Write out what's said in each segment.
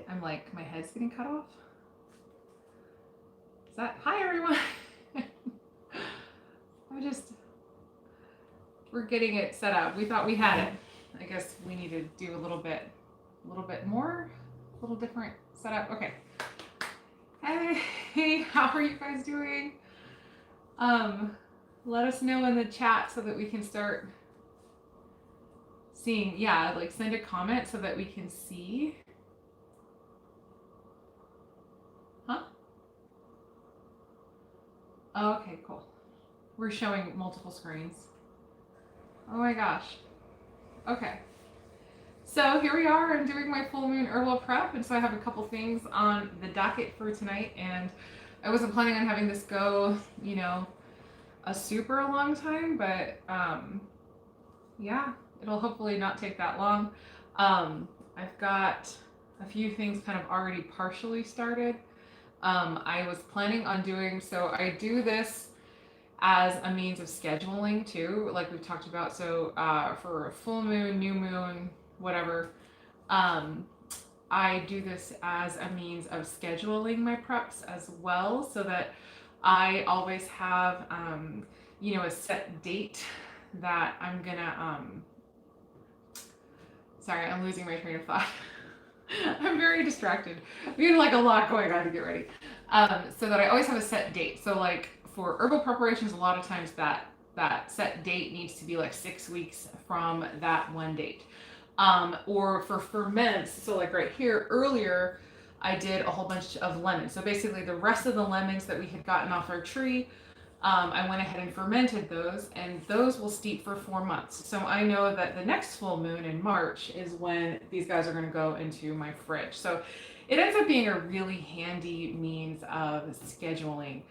I'm like, my head's getting cut off. Is that, hi everyone. We're getting it set up. We thought we had it. I guess we need to do a little bit more, a little different setup. Okay. Hey, how are you guys doing? Let us know in the chat so that we can start seeing. Yeah, like send a comment so that we can see. Huh? Oh, okay, cool. We're showing multiple screens. Oh my gosh. Okay. So here we are. I'm doing my full moon herbal prep, and so I have a couple things on the docket for tonight, and I wasn't planning on having this go, you know, a super long time, but yeah, it'll hopefully not take that long. I've got a few things kind of already partially started. I was planning on doing, so I do this as a means of scheduling too, like we've talked about. So for a full moon, new moon, whatever, I do this as a means of scheduling my preps as well, so that I always have, you know, a set date that I'm gonna, sorry, I'm losing my train of thought. I'm very distracted. We had like a lot going on to get ready. So that I always have a set date. So like for herbal preparations, a lot of times that set date needs to be like 6 weeks from that one date. Or for ferments, so like right here earlier, I did a whole bunch of lemons. So basically the rest of the lemons that we had gotten off our tree, I went ahead and fermented those, and those will steep for 4 months. So I know that the next full moon in March is when these guys are going to go into my fridge. So it ends up being a really handy means of scheduling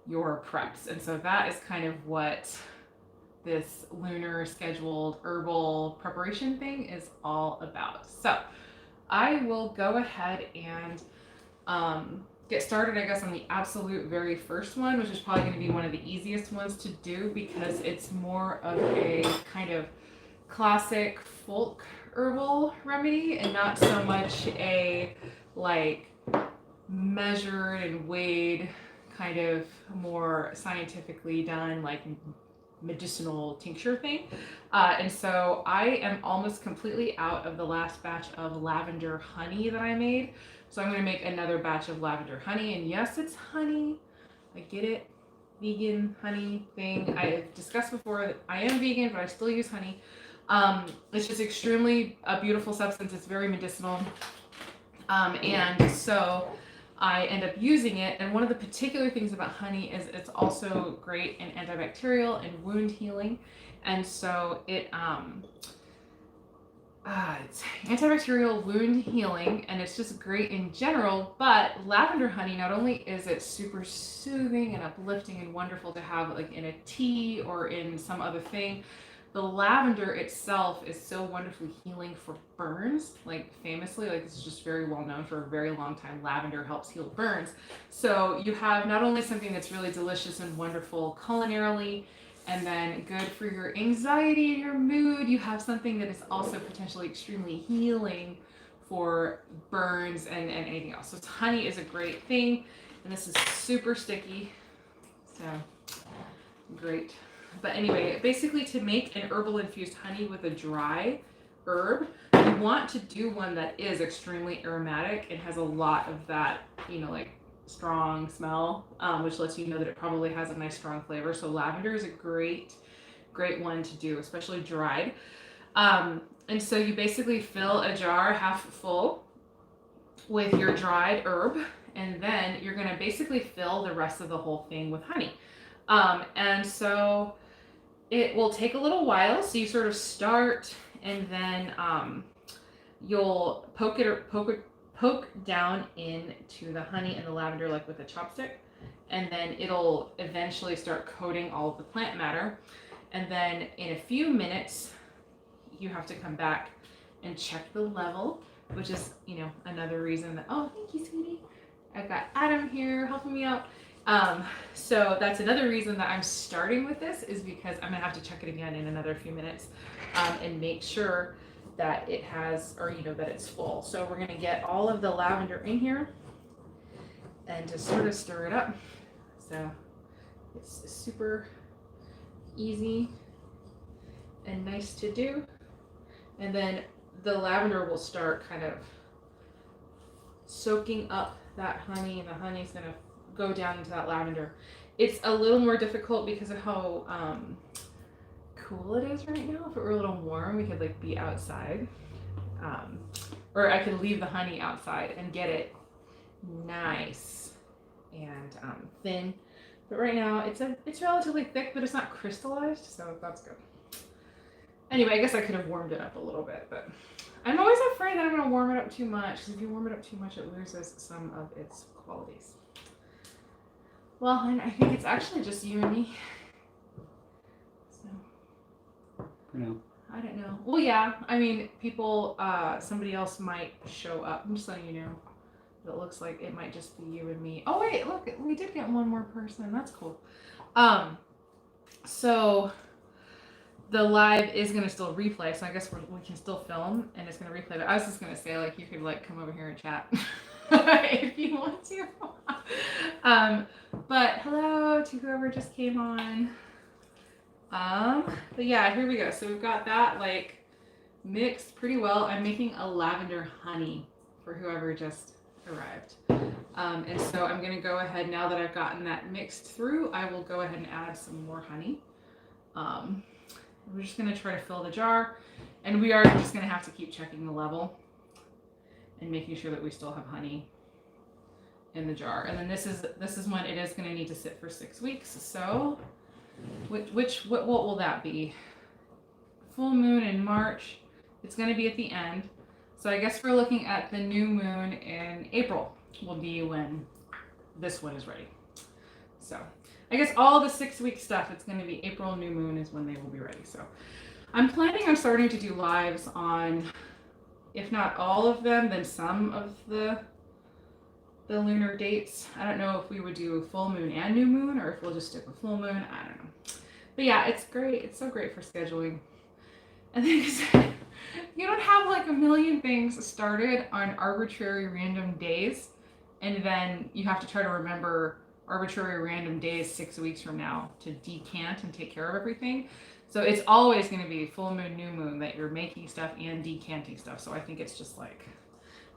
your preps. And so that is kind of what this lunar scheduled herbal preparation thing is all about. So I will go ahead and get started, I guess, on the absolute very first one, which is probably going to be one of the easiest ones to do because it's more of a kind of classic folk herbal remedy and not so much a like measured and weighed kind of more scientifically done like medicinal tincture thing. And so I am almost completely out of the last batch of lavender honey that I made. So I'm going to make another batch of lavender honey. And yes, it's honey. I get it. Vegan honey thing. I've discussed before that I am vegan, but I still use honey. It's just extremely a beautiful substance. It's very medicinal. And so I end up using it. And one of the particular things about honey is it's also great in antibacterial and wound healing. And so it's antibacterial, wound healing, and it's just great in general. But lavender honey, not only is it super soothing and uplifting and wonderful to have like in a tea or in some other thing, the lavender itself is so wonderfully healing for burns. Like famously, like it's just very well known for a very long time, lavender helps heal burns. So you have not only something that's really delicious and wonderful culinarily, and then good for your anxiety and your mood, you have something that is also potentially extremely healing for burns and anything else. So honey is a great thing, and this is super sticky, so great. But anyway, basically to make an herbal infused honey with a dry herb, you want to do one that is extremely aromatic and has a lot of that, you know, like strong smell, which lets you know that it probably has a nice strong flavor. So lavender is a great one to do, especially dried. And so you basically fill a jar half full with your dried herb, and then you're going to basically fill the rest of the whole thing with honey. And so it will take a little while. So you sort of start, and then you'll poke down into the honey and the lavender like with a chopstick, and then it'll eventually start coating all of the plant matter. And then in a few minutes, you have to come back and check the level, which is, you know, another reason that, oh, thank you, sweetie. I've got Adam here helping me out. So that's another reason that I'm starting with this, is because I'm gonna have to check it again in another few minutes and make sure that it has, or that it's full. So we're gonna get all of the lavender in here and just sort of stir it up. So it's super easy and nice to do. And then the lavender will start kind of soaking up that honey, and the honey's gonna go down into that lavender. It's a little more difficult because of how cool it is right now. If it were a little warm, we could like be outside, or I could leave the honey outside and get it nice and thin. But right now it's relatively thick, but it's not crystallized, so that's good. Anyway, I guess I could have warmed it up a little bit, but I'm always afraid that I'm going to warm it up too much, because if you warm it up too much, it loses some of its qualities. Well, and I think it's actually just you and me. So, for now. I don't know. Well, yeah, I mean, people, somebody else might show up. I'm just letting you know. It looks like it might just be you and me. Oh, wait, look, we did get one more person. That's cool. So the live is going to still replay, so I guess we can still film, and it's going to replay. But I was just going to say, like, you could, like, come over here and chat if you want to. But hello to whoever just came on. But yeah, here we go. So we've got that, like, mixed pretty well. I'm making a lavender honey for whoever just arrived. And so I'm going to go ahead, now that I've gotten that mixed through, I will go ahead and add some more honey. We're just going to try to fill the jar, and we are just going to have to keep checking the level and making sure that we still have honey in the jar. And then this is when it is going to need to sit for 6 weeks. So what will that be? Full moon in March. It's going to be at the end. So I guess we're looking at the new moon in April will be when this one is ready. So I guess all the 6 week stuff, it's going to be April new moon is when they will be ready. So I'm planning on starting to do lives on, if not all of them, then some of the lunar dates. I don't know if we would do full moon and new moon, or if we'll just stick with full moon. I don't know. But yeah, it's great. It's so great for scheduling. And then you don't have like a million things started on arbitrary random days, and then you have to try to remember arbitrary random days 6 weeks from now to decant and take care of everything. So it's always going to be full moon, new moon that you're making stuff and decanting stuff. So I think it's just like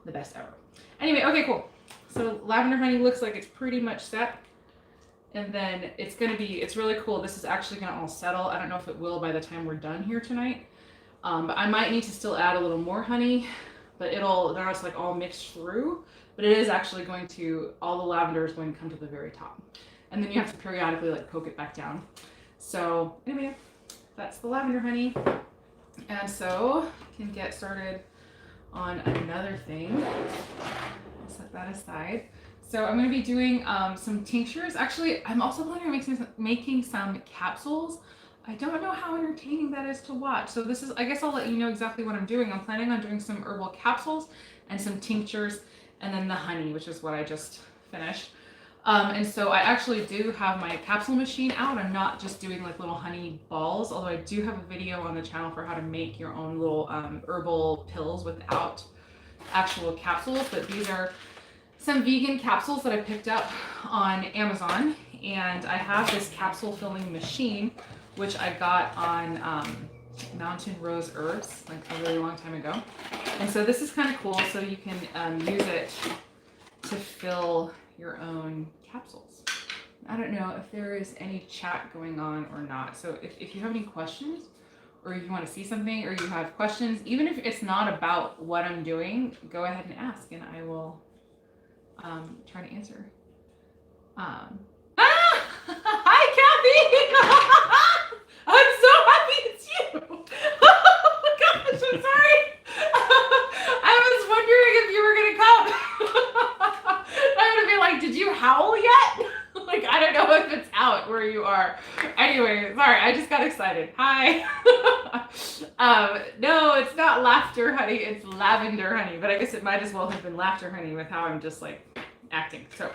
the best ever. Anyway, okay, cool. So lavender honey looks like it's pretty much set. And then it's really cool. This is actually going to all settle. I don't know if it will by the time we're done here tonight. But I might need to still add a little more honey, but now it's like all mixed through. But it is actually all the lavender is going to come to the very top. And then you have to periodically like poke it back down. So anyway, that's the lavender honey. And so can get started on another thing. I'll set that aside. So I'm going to be doing some tinctures. Actually, I'm also planning on making some capsules. I don't know how entertaining that is to watch. So I guess I'll let you know exactly what I'm doing. I'm planning on doing some herbal capsules and some tinctures, and then the honey, which is what I just finished. And so I actually do have my capsule machine out. I'm not just doing like little honey balls, although I do have a video on the channel for how to make your own little herbal pills without actual capsules. But these are some vegan capsules that I picked up on Amazon, and I have this capsule filling machine, which I got on Mountain Rose Herbs like a really long time ago. And so this is kind of cool. So you can use it to fill your own capsules. I don't know if there is any chat going on or not. So if you have any questions, or if you want to see something, or you have questions, even if it's not about what I'm doing, go ahead and ask, and I will try to answer. Hi, Kathy! I'm so happy it's you! Oh my gosh, I'm sorry! I was wondering if you were gonna come. I'm gonna be like, did you howl yet? Like, I don't know if it's out where you are. Anyway, sorry, I just got excited. Hi. No, it's not laughter honey, it's lavender honey, but I guess it might as well have been laughter honey with how I'm just like acting. So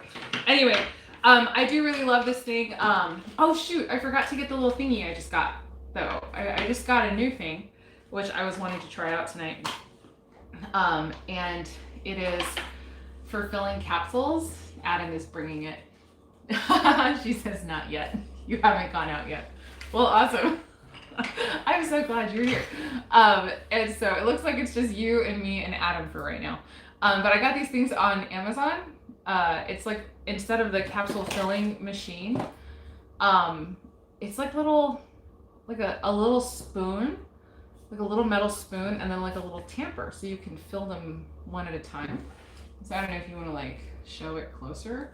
anyway, I do really love this thing. Oh shoot, I forgot to get the little thingy I just got though. I just got a new thing which I was wanting to try out tonight. And it is for filling capsules. Adam is bringing it. She says, not yet. You haven't gone out yet. Well, awesome. I'm so glad you're here. And so it looks like it's just you and me and Adam for right now. But I got these things on Amazon. It's like, instead of the capsule filling machine, it's like little, like a little spoon, like a little metal spoon, and then like a little tamper, so you can fill them one at a time. So I don't know if you want to like show it closer.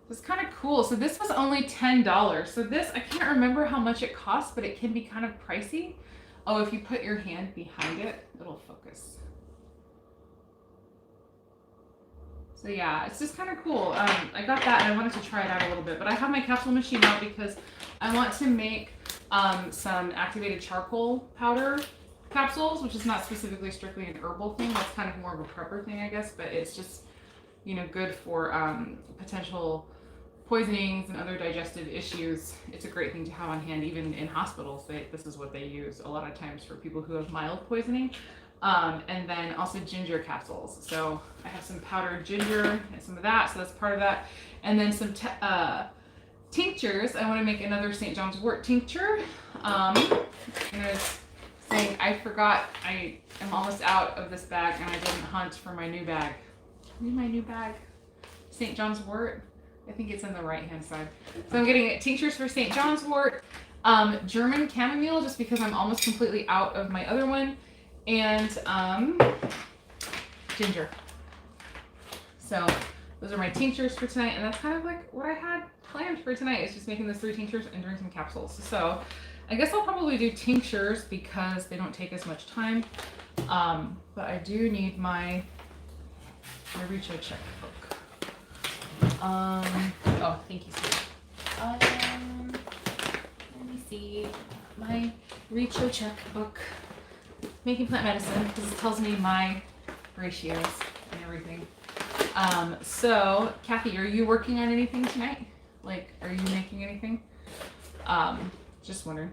It's kind of cool. So this was only $10. So this, I can't remember how much it costs, but it can be kind of pricey. Oh, if you put your hand behind it, it'll focus. So yeah, it's just kind of cool. I got that and I wanted to try it out a little bit, but I have my capsule machine out because I want to make some activated charcoal powder capsules, which is not specifically strictly an herbal thing. That's kind of more of a prepper thing, I guess, but it's just, you know, good for potential poisonings and other digestive issues. It's a great thing to have on hand, even in hospitals. This is what they use a lot of times for people who have mild poisoning. And then also ginger capsules. So I have some powdered ginger and some of that, so that's part of that. And then some tinctures. I want to make another St. John's wort tincture. And I was saying I forgot I am almost out of this bag and I didn't hunt for my new bag. Need my new bag. St. John's wort. I think it's on the right hand side. So I'm getting tinctures for St. John's wort, German chamomile, just because I'm almost completely out of my other one, and ginger. So those are my tinctures for tonight, and that's kind of like what I had planned for tonight, is just making those 3 tinctures and doing some capsules. So I guess I'll probably do tinctures because they don't take as much time, but I do need my Richo checkbook. Oh, thank you, sweetie. Let me see my Richo checkbook. Making plant medicine, because it tells me my ratios and everything. So Kathy, are you working on anything tonight? Like, are you making anything? Just wondering.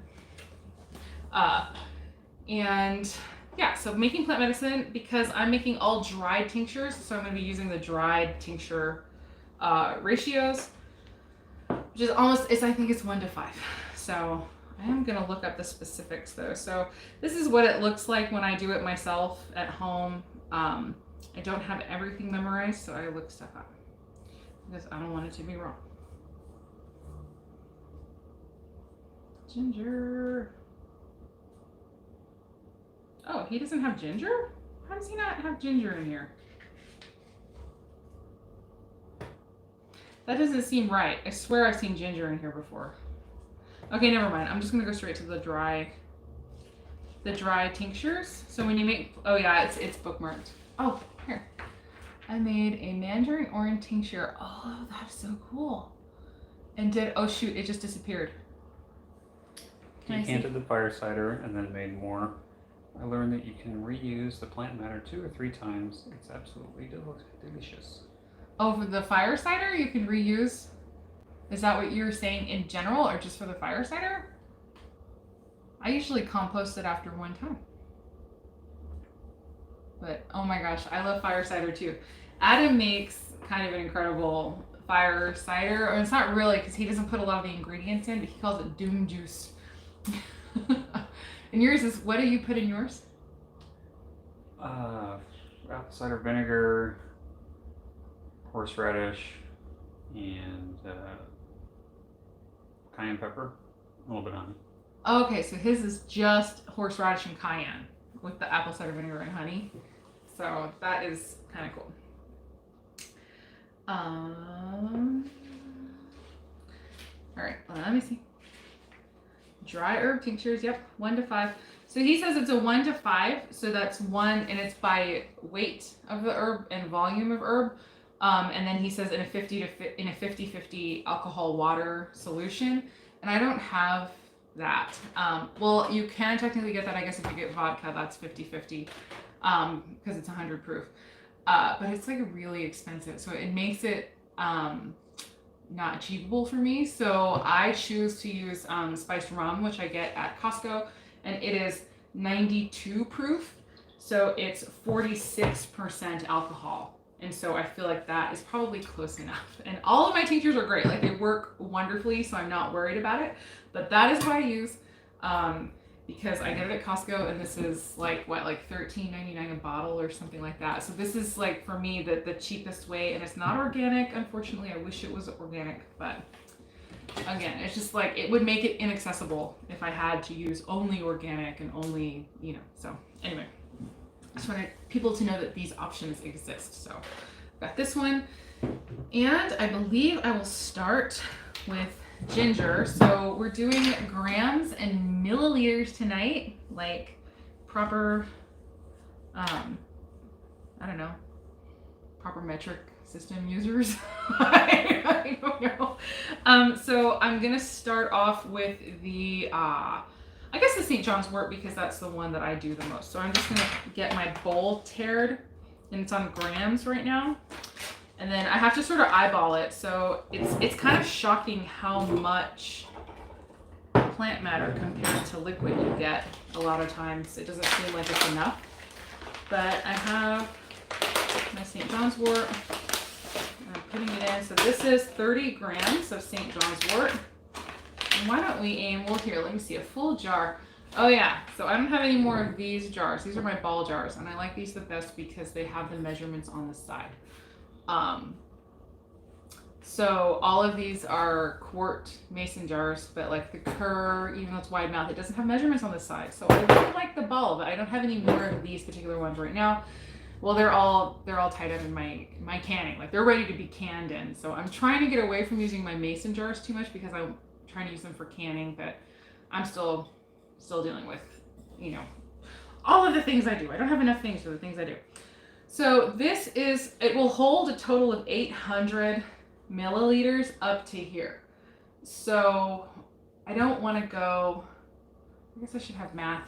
And yeah, so making plant medicine because I'm making all dried tinctures, so I'm going to be using the dried tincture ratios, which is almost, I think it's 1 to 5. So I am going to look up the specifics though. So this is what it looks like when I do it myself at home. I don't have everything memorized, so I look stuff up because I don't want it to be wrong. Ginger. Oh, he doesn't have ginger? How does he not have ginger in here? That doesn't seem right. I swear I've seen ginger in here before. Okay, never mind. I'm just gonna go straight to the dry tinctures. So when you make, oh yeah, it's bookmarked. Oh, here. I made a mandarin orange tincture. Oh, that's so cool. And oh shoot, it just disappeared. Decanted the fire cider and then made more. I learned that you can reuse the plant matter 2 or 3 times. It's absolutely delicious. Oh, for the fire cider, you can reuse. Is that what you're saying in general, or just for the fire cider? I usually compost it after 1 time. But oh my gosh, I love fire cider too. Adam makes kind of an incredible fire cider, or it's not really because he doesn't put a lot of the ingredients in, but he calls it doom juice. And yours is, what do you put in yours? Apple cider vinegar, horseradish, and cayenne pepper, a little bit of honey. Okay, so his is just horseradish and cayenne with the apple cider vinegar and honey. So that is kind of cool. All right, let me see. Dry herb tinctures, yep, 1 to 5. So he says it's a 1 to 5, so that's 1, and it's by weight of the herb and volume of herb. And then he says in a 50-50 alcohol water solution, and I don't have that. Well, you can technically get that, I guess, if you get vodka, that's 50-50, because it's 100 proof. But it's like really expensive, so it makes it not achievable for me. So I choose to use spiced rum, which I get at Costco, and it is 92 proof. So it's 46% alcohol. And so I feel like that is probably close enough. And all of my tinctures are great. Like they work wonderfully, so I'm not worried about it. But that is what I use because I get it at Costco, and this is like what, like $13.99 a bottle or something like that. So this is like for me the cheapest way, and it's not organic. Unfortunately, I wish it was organic, but again, it's just like it would make it inaccessible if I had to use only organic and only, you know. So anyway. I just wanted people to know that these options exist. So I've got this one, and I believe I will start with ginger. So we're doing grams and milliliters tonight, like proper, I don't know, proper metric system users. I don't know. So I'm gonna start off with the I guess the St. John's wort, because that's the one that I do the most. So I'm just gonna get my bowl tared, and it's on grams right now. And then I have to sort of eyeball it. So it's kind of shocking how much plant matter compared to liquid you get. A lot of times it doesn't seem like it's enough. But I have my St. John's wort. I'm putting it in. So this is 30 grams of St. John's wort. And why don't we aim, well here, let me see, a full jar. Oh yeah, so I don't have any more of these jars. These are my ball jars, and I like these the best because they have the measurements on the side. So all of these are quart mason jars, but like the Kerr, even though it's wide mouth, it doesn't have measurements on the side. So I really like the ball, but I don't have any more of these particular ones right now. Well, they're all tied up in my canning, like they're ready to be canned in. So I'm trying to get away from using my mason jars too much because I'm trying to use them for canning, but I'm still dealing with, you know, all of the things I do. I don't have enough things for the things I do. So this is, it will hold a total of 800 milliliters up to here. So I don't want to go, I guess I should have math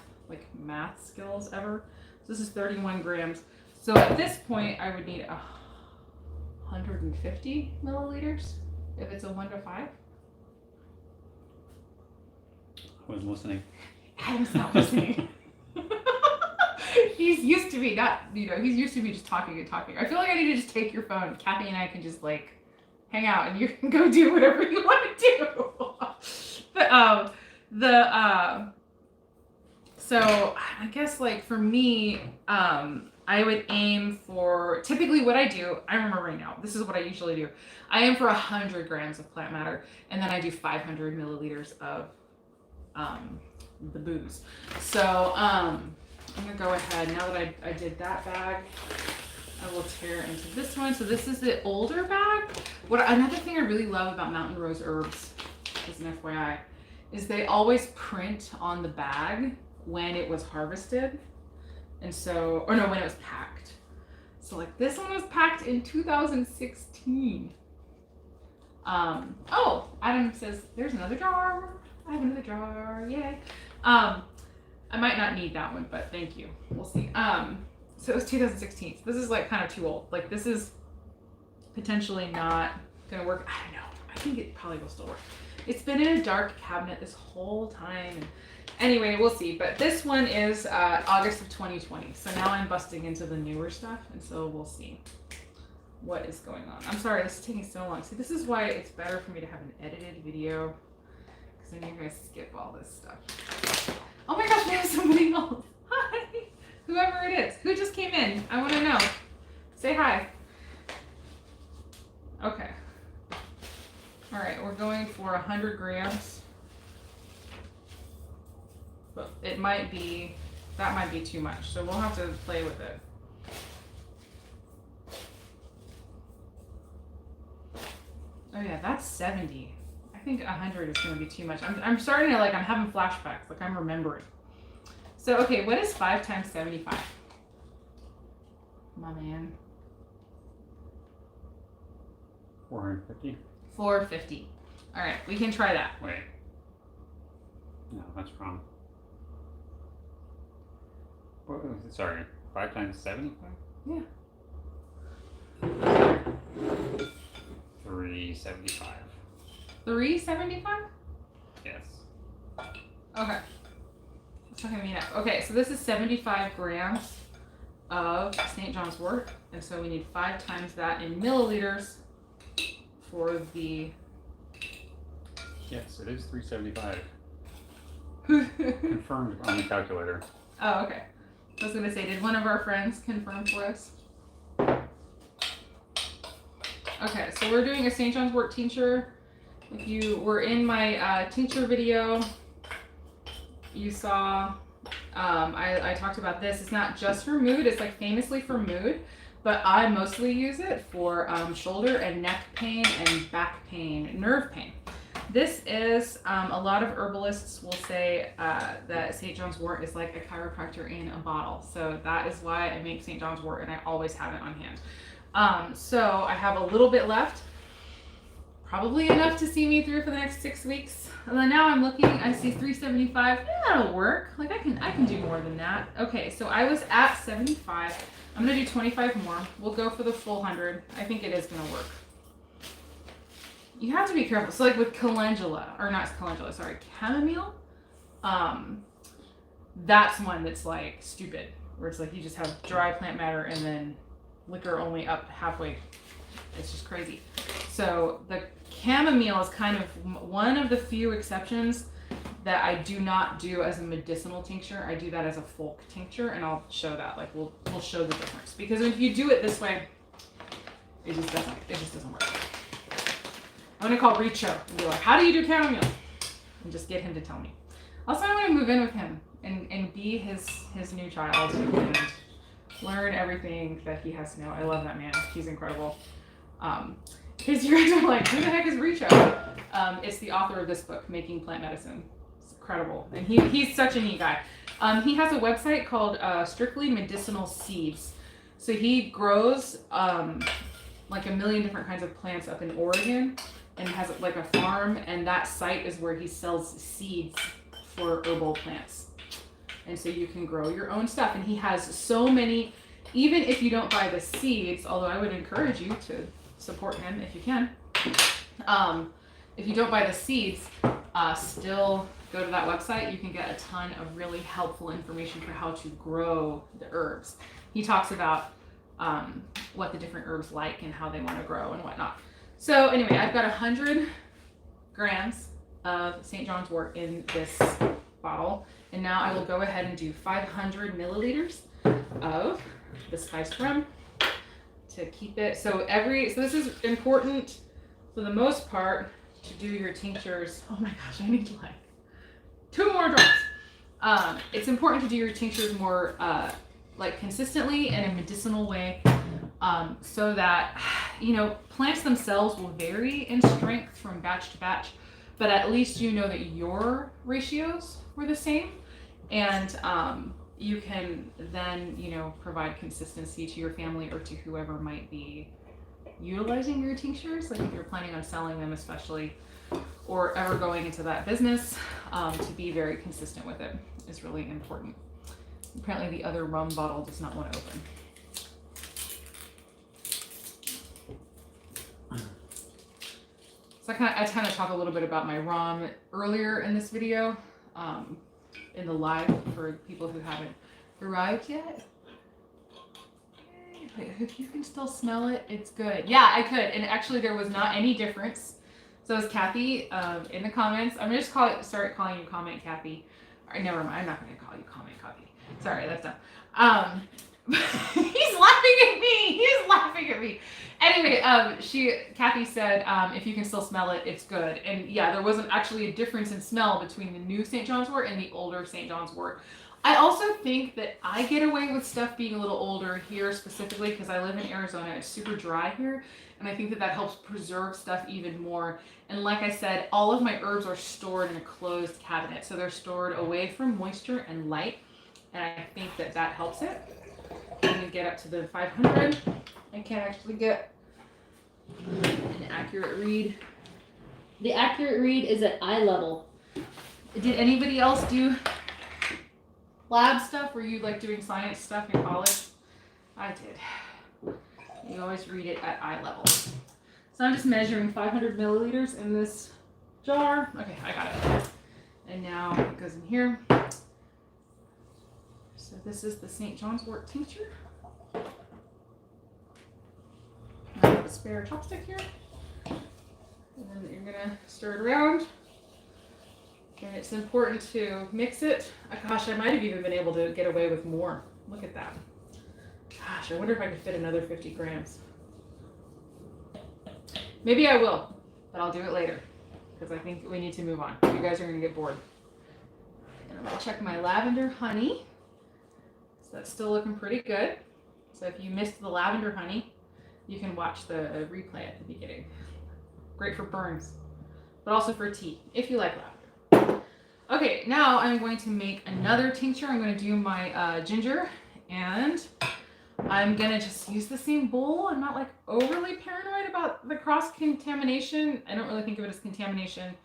skills ever. So this is 31 grams. So at this point I would need 150 milliliters if it's a 1 to 5. I wasn't listening. Adam's not listening. He's used to me not, you know, he's used to me just talking and talking. I feel like I need to just take your phone. Kathy and I can just like hang out, and you can go do whatever you want to do. But so I guess like for me, I would aim for, typically what I do, I remember right now, this is what I usually do. I aim for 100 grams of plant matter, and then I do 500 milliliters of the booze. So I'm gonna go ahead, now that I did that bag, I will tear into this one. So this is the older bag. Another thing I really love about Mountain Rose Herbs, as an FYI, is they always print on the bag when it was harvested. And so, or no, when it was packed. So like this one was packed in 2016. Oh, Adam says, there's another jar. I have another jar, yay. I might not need that one, but thank you. We'll see. So it was 2016. So this is like kind of too old. Like this is potentially not gonna work. I don't know. I think it probably will still work. It's been in a dark cabinet this whole time. Anyway, we'll see. But this one is August of 2020. So now I'm busting into the newer stuff, and so we'll see what is going on. I'm sorry, this is taking so long. See, this is why it's better for me to have an edited video, because then you guys skip all this stuff. Oh my gosh, we have somebody else. Hi, whoever it is. Who just came in? I want to know. Say hi. Okay. All right, we're going for 100 grams. But it might be, that might be too much. So we'll have to play with it. Oh yeah, that's 70. I think 100 is going to be too much. I'm starting to, like, I'm having flashbacks. Like, I'm remembering. So, okay, what is 5 times 75? My man. 450. 450. All right, we can try that. Wait. No, that's wrong. What was it? Sorry, 5 times 75? Yeah. 375. 375? Yes. Okay. It's not gonna be enough. Okay, so this is 75 grams of St. John's wort, and so we need 5 times that in milliliters for the. Yes, it is 375. Confirmed on the calculator. Oh, okay. I was gonna say, did one of our friends confirm for us? Okay, so we're doing a St. John's wort tincture. If you were in my tincture video, you saw I talked about this. It's not just for mood, it's like famously for mood, but I mostly use it for shoulder and neck pain and back pain, nerve pain. This is, a lot of herbalists will say that St. John's wort is like a chiropractor in a bottle. So that is why I make St. John's wort and I always have it on hand. So I have a little bit left, probably enough to see me through for the next 6 weeks. And then now I'm looking, I see 375. Yeah, that'll work. Like I can do more than that. Okay, so I was at 75. I'm gonna do 25 more. We'll go for the full 100. I think it is gonna work. You have to be careful. So like with calendula, or not calendula, sorry, chamomile, that's one that's like stupid, where it's like you just have dry plant matter and then liquor only up halfway. It's just crazy. So the chamomile is kind of one of the few exceptions that I do not do as a medicinal tincture. I do that as a folk tincture, and I'll show that. Like we'll show the difference, because if you do it this way, it just doesn't work. I'm gonna call Richo and be like, how do you do chamomile? And just get him to tell me. Also, I'm gonna move in with him and be his new child and learn everything that he has to know. I love that man. He's incredible. Because you guys are like, who the heck is Richo? It's the author of this book, Making Plant Medicine. It's incredible. And he's such a neat guy. He has a website called Strictly Medicinal Seeds. So he grows like a million different kinds of plants up in Oregon, and has like a farm, and that site is where he sells seeds for herbal plants. And so you can grow your own stuff. And he has so many, even if you don't buy the seeds, although I would encourage you to support him if you can. If you don't buy the seeds, still go to that website. You can get a ton of really helpful information for how to grow the herbs. He talks about what the different herbs like and how they want to grow and whatnot. So anyway, I've got 100 grams of St. John's wort in this bottle. And now I will go ahead and do 500 milliliters of the spiced rum to keep it. So this is important for the most part to do your tinctures. Oh my gosh, I need like 2 more drops. It's important to do your tinctures more like consistently in a medicinal way, so that, plants themselves will vary in strength from batch to batch, but at least you know that your ratios were the same, and you can then, provide consistency to your family or to whoever might be utilizing your tinctures, like if you're planning on selling them especially, or ever going into that business, to be very consistent with it is really important. Apparently the other rum bottle does not want to open. So I kind of talked a little bit about my rum earlier in this video, in the live for people who haven't arrived yet. Wait, if you can still smell it, it's good. Yeah, I could. And actually there was not any difference. So as Kathy in the comments, I'm going to just start calling you Comment Kathy. All right, never mind. I'm not going to call you Comment Kathy. Sorry, that's dumb. He's laughing at me. He's laughing at me. Anyway, Kathy said, if you can still smell it, it's good. And yeah, there wasn't actually a difference in smell between the new St. John's wort and the older St. John's wort. I also think that I get away with stuff being a little older here specifically because I live in Arizona. It's super dry here. And I think that helps preserve stuff even more. And like I said, all of my herbs are stored in a closed cabinet. So they're stored away from moisture and light. And I think that helps it. I'm going to get up to the 500. I can't actually get an accurate read. The accurate read is at eye level. Did anybody else do lab stuff? Were you like doing science stuff in college? I did. You always read it at eye level. So I'm just measuring 500 milliliters in this jar. Okay, I got it. And now it goes in here. So this is the St. John's Wort tincture. I have a spare chopstick here. And then you're gonna stir it around. And it's important to mix it. Gosh, I might have even been able to get away with more. Look at that. Gosh, I wonder if I could fit another 50 grams. Maybe I will, but I'll do it later because I think we need to move on. You guys are gonna get bored. And I'm gonna check my lavender honey. So that's still looking pretty good. So if you missed the lavender honey, you can watch the replay at the beginning. Great for burns, but also for tea, if you like lavender. Okay, now I'm going to make another tincture. I'm going to do my ginger, and I'm going to just use the same bowl. I'm not like overly paranoid about the cross-contamination. I don't really think of it as contamination.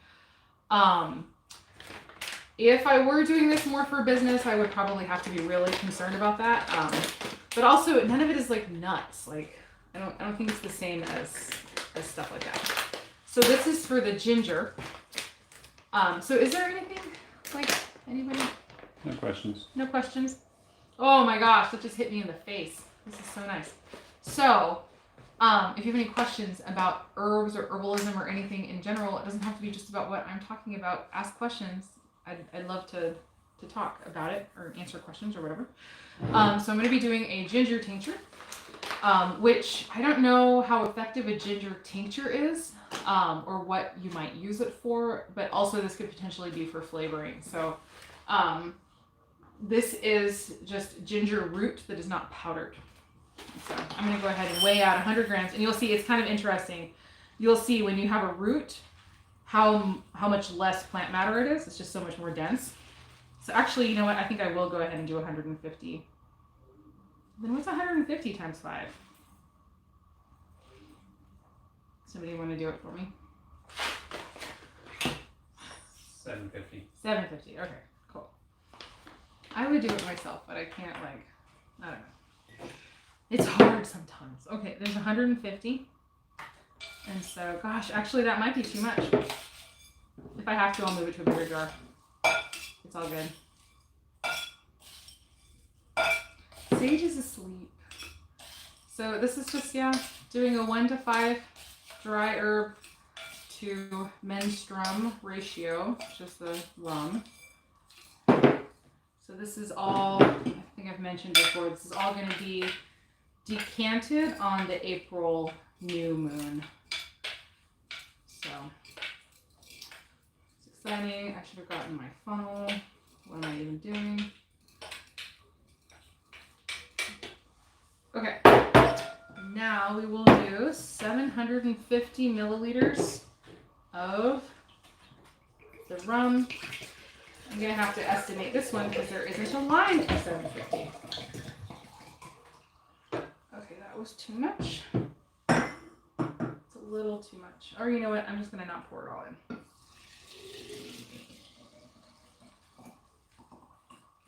If I were doing this more for business, I would probably have to be really concerned about that. But also, none of it is like nuts. Like, I don't think it's the same as stuff like that. So this is for the ginger. So is there anything, like, anybody? No questions. No questions? Oh my gosh, that just hit me in the face. This is so nice. So, if you have any questions about herbs or herbalism or anything in general, it doesn't have to be just about what I'm talking about. Ask questions. I'd love to talk about it or answer questions or whatever. So I'm going to be doing a ginger tincture, which I don't know how effective a ginger tincture is. Or what you might use it for, but also this could potentially be for flavoring. So this is just ginger root that is not powdered. So I'm going to go ahead and weigh out 100 grams, and you'll see it's kind of interesting. You'll see when you have a root how much less plant matter it is. It's just so much more dense. So actually, you know what? I think I will go ahead and do 150. Then what's 150 times 5? Somebody want to do it for me? 750. 750. Okay, cool. I would do it myself, but I can't, like, I don't know. It's hard sometimes. Okay, there's 150. And so, gosh, actually that might be too much. If I have to, I'll move it to a bigger jar. It's all good. Sage is asleep. So this is just, yeah, doing a 1 to 5 dry herb to menstruum ratio, just the rum. So this is all, I think I've mentioned before, this is all going to be decanted on the April new moon. So it's exciting. I should have gotten my funnel. What am I even doing? Okay. Now we will do 750 milliliters of the rum. I'm going to have to estimate this one because there isn't a line for 750. Okay, that was too much. It's a little too much. Or you know what? I'm just going to not pour it all in.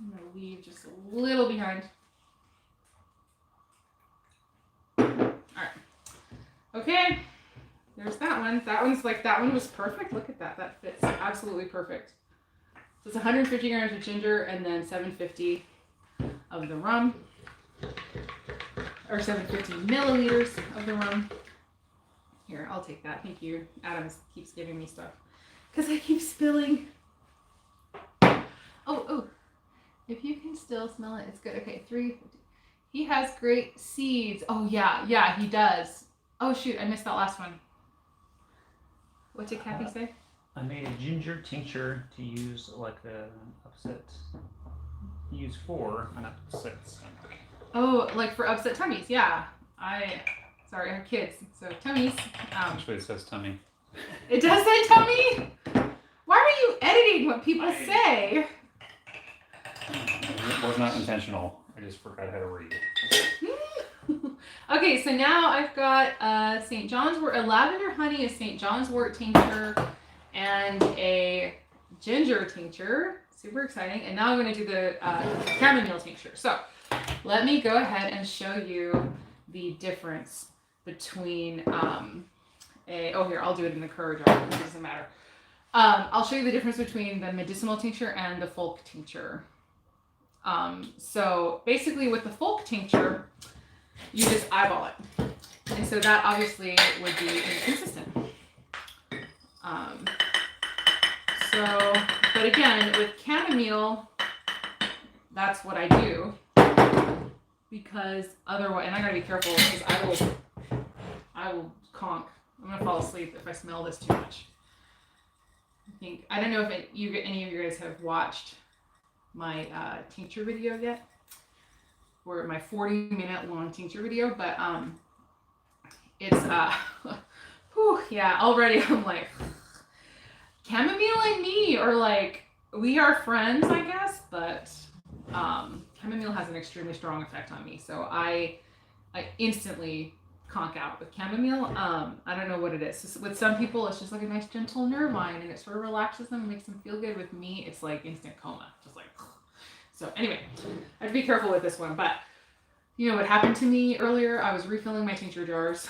I'm going to leave just a little behind. Okay, there's that one. That one was perfect. Look at that. That fits absolutely perfect. So it's 150 grams of ginger and then 750 of the rum. Or 750 milliliters of the rum. Here, I'll take that. Thank you. Adam keeps giving me stuff. Because I keep spilling. Oh. If you can still smell it, it's good. Okay, 350. He has great seeds. Oh, yeah, he does. Oh, shoot, I missed that last one. What did Kathy say? I made a ginger tincture to use like an upset. Use for an upset stomach. Oh, like for upset tummies, yeah. Sorry, I have kids, so tummies. Actually, it says tummy. It does say tummy? Why are you editing what people say? It was not intentional. I just forgot how to read. Okay, so now I've got St. John's Wort, a lavender honey, a St. John's Wort tincture, and a ginger tincture. Super exciting. And now I'm going to do the chamomile tincture. So let me go ahead and show you the difference between here, I'll do it in the curd jar. It doesn't matter. I'll show you the difference between the medicinal tincture and the folk tincture. So basically with the folk tincture, you just eyeball it. And so that obviously would be inconsistent. But again, with chamomile, that's what I do. Because otherwise, and I gotta be careful because I will conk. I'm gonna fall asleep if I smell this too much. I don't know if any of you guys have watched my tincture video yet, or my 40-minute long tincture video, but it's whew, yeah, already I'm like, chamomile and me are like, we are friends, I guess, but chamomile has an extremely strong effect on me, so I instantly conk out with chamomile. I don't know what it is. With some people, it's just like a nice gentle nervine, and it sort of relaxes them and makes them feel good. With me, it's like instant coma, just like. So anyway, I have to be careful with this one. But you know what happened to me earlier? I was refilling my tincture jars.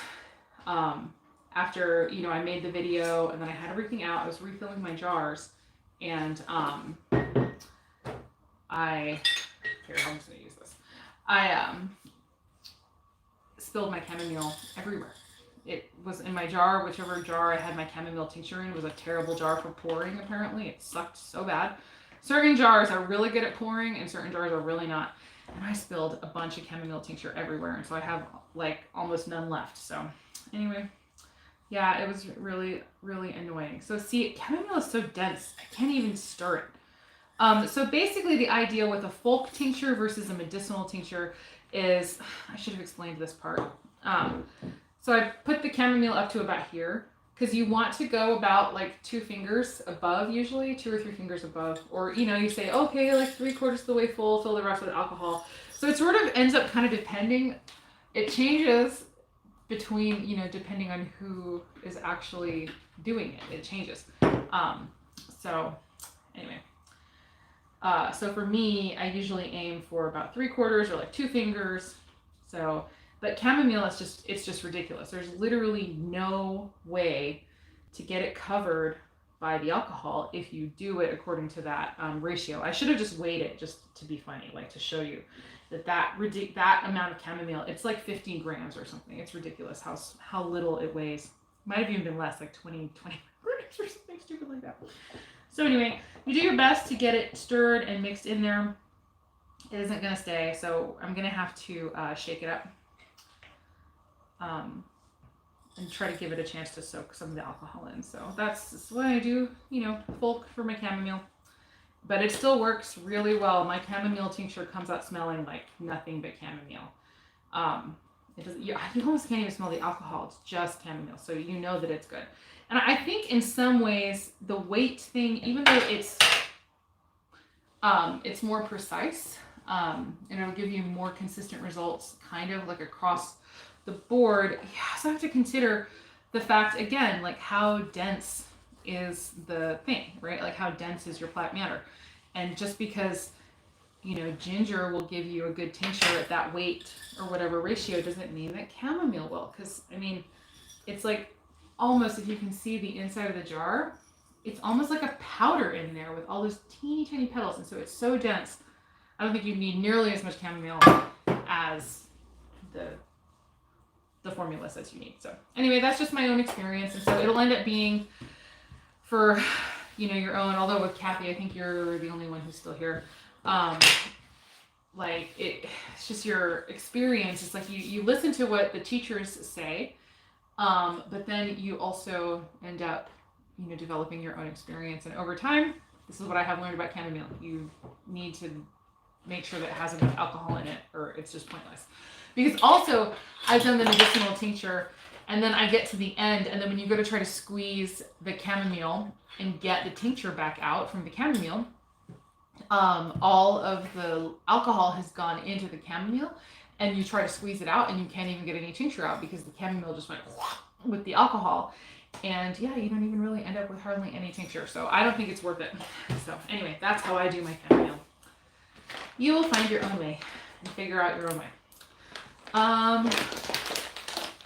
After I made the video and then I had everything out, I was refilling my jars, and I'm just gonna use this. I spilled my chamomile everywhere. It was in my jar, whichever jar I had my chamomile tincture in was a terrible jar for pouring, apparently. It sucked so bad. Certain jars are really good at pouring and certain jars are really not. And I spilled a bunch of chamomile tincture everywhere, and so I have like almost none left. So anyway, yeah, it was really, really annoying. So see, chamomile is so dense, I can't even stir it. So basically the idea with a folk tincture versus a medicinal tincture is, I should have explained this part. So I put the chamomile up to about here, because you want to go about like 2 fingers above, usually 2 or 3 fingers above, or you say, okay, like 3/4 of the way full, fill the rest with alcohol. So it sort of ends up kind of depending, it changes between, depending on who is actually doing it, it changes. So anyway. So for me, I usually aim for about 3/4 or like 2 fingers. So, but chamomile it's just ridiculous. There's literally no way to get it covered by the alcohol if you do it according to that ratio. I should have just weighed it just to be funny, like to show you that amount of chamomile. It's like 15 grams or something. It's ridiculous how little it weighs. Might have even been less, like 20 grams or something stupid like that. So anyway, you do your best to get it stirred and mixed in there. It isn't going to stay, so I'm going to have to shake it up and try to give it a chance to soak some of the alcohol in. So that's what I do, folk for my chamomile. But it still works really well. My chamomile tincture comes out smelling like nothing but chamomile. It doesn't, you almost can't even smell the alcohol. It's just chamomile, so you know that it's good. And I think in some ways the weight thing, even though it's more precise, and it'll give you more consistent results, kind of like across the board. You also have to consider the fact, again, like how dense is the thing, right? Like how dense is your plant matter? And just because ginger will give you a good tincture at that weight or whatever ratio doesn't mean that chamomile will. Because it's like almost, if you can see the inside of the jar, it's almost like a powder in there with all those teeny tiny petals, and so it's so dense. I don't think you need nearly as much chamomile as the formula says you need. So anyway, that's just my own experience, and so it'll end up being for your own. Although with Kathy, I think you're the only one who's still here. It's just your experience. It's like you listen to what the teachers say, but then you also end up developing your own experience. And over time, this is what I have learned about chamomile. You need to make sure that it has enough alcohol in it, or it's just pointless. Because also, I've done the medicinal tincture, and then I get to the end, and then when you go to try to squeeze the chamomile and get the tincture back out from the chamomile, all of the alcohol has gone into the chamomile, and you try to squeeze it out, and you can't even get any tincture out because the chamomile just went with the alcohol. And yeah, you don't even really end up with hardly any tincture. So I don't think it's worth it. So anyway, that's how I do my chamomile. You will find your own way and figure out your own way.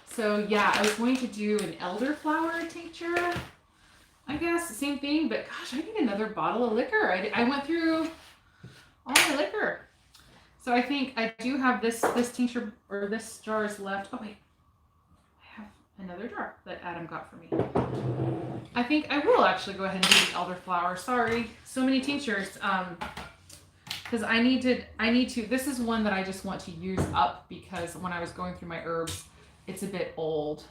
So yeah, I was going to do an elderflower tincture, I guess, same thing, but gosh, I need another bottle of liquor. I went through all my liquor. So I think I do have this tincture, or this jar is left. Oh wait, I have another jar that Adam got for me. I think I will actually go ahead and do the elderflower. Sorry, so many tinctures. Because I need to. This is one that I just want to use up because when I was going through my herbs, it's a bit old.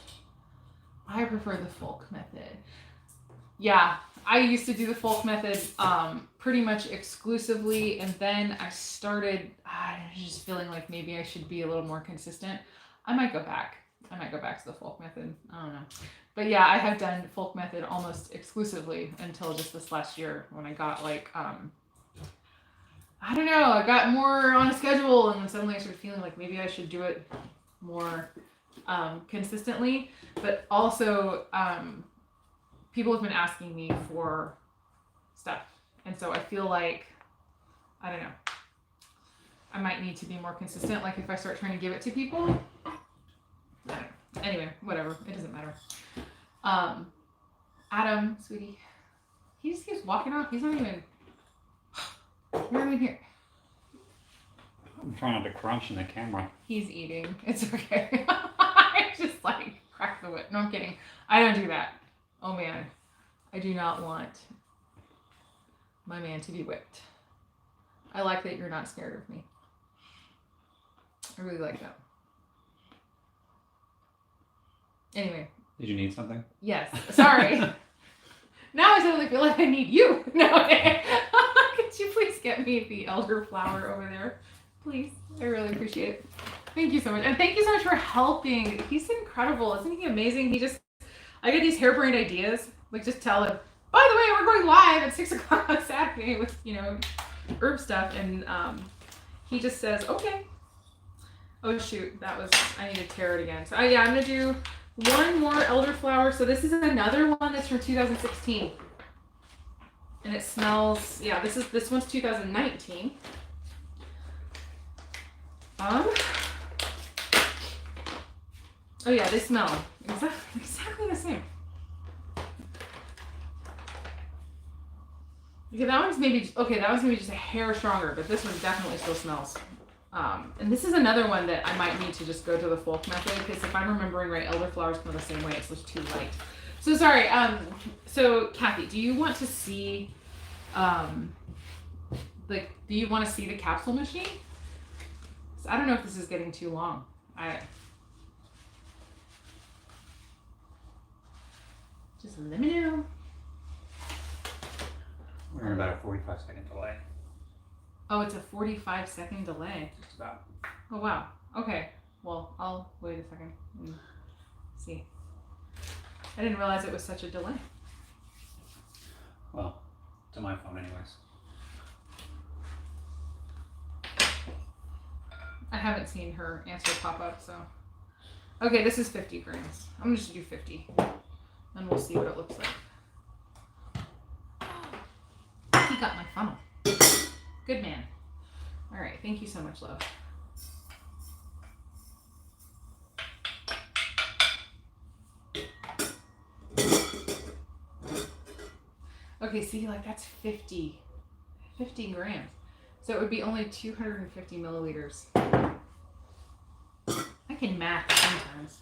I prefer the folk method. Yeah, I used to do the folk method pretty much exclusively, and then I started just feeling like maybe I should be a little more consistent. I might go back to the folk method. I don't know. But yeah, I have done folk method almost exclusively until just this last year when I got like, I don't know, I got more on a schedule, and then suddenly I started feeling like maybe I should do it more consistently. But also, people have been asking me for stuff. And so I feel like, I don't know, I might need to be more consistent. Like if I start trying to give it to people, I don't know. Anyway, whatever, it doesn't matter. Adam, sweetie, he just keeps walking off. He's not even here. I'm trying not to crunch in the camera. He's eating. It's okay. I just like crack the whip. No, I'm kidding. I don't do that. Oh man, I do not want my man to be whipped. I like that you're not scared of me. I really like that. Anyway. Did you need something? Yes. Sorry. Now I suddenly feel like I need you. No. Could you please get me the elderflower over there? Please. I really appreciate it. Thank you so much. And thank you so much for helping. He's incredible. Isn't he amazing? I get these harebrained ideas. Like just tell him, by the way, we're going live at 6 o'clock on Saturday with, herb stuff. And he just says, okay. Oh shoot, I need to tear it again. So yeah, I'm going to do one more elderflower. So this is another one that's from 2016. And it smells, yeah, this one's 2019. Oh yeah, they smell exactly the same. Okay, that one's maybe just a hair stronger, but this one definitely still smells. And this is another one that I might need to just go to the folk method, because if I'm remembering right, elderflowers smell the same way. It's just too light. So sorry. So Kathy, do you want to see, do you want to see the capsule machine? So I don't know if this is getting too long. Just let me know. We're in about a 45-second delay. Oh, it's a 45-second delay. Just about. Oh, wow. Okay. Well, I'll wait a second and see. I didn't realize it was such a delay. Well, to my phone anyways. I haven't seen her answer pop up, so. Okay, this is 50 grams. I'm going to just do 50. And we'll see what it looks like. He got my funnel. Good man. All right, thank you so much, love. Okay, see, like that's 50 grams. So it would be only 250 milliliters. I can math sometimes.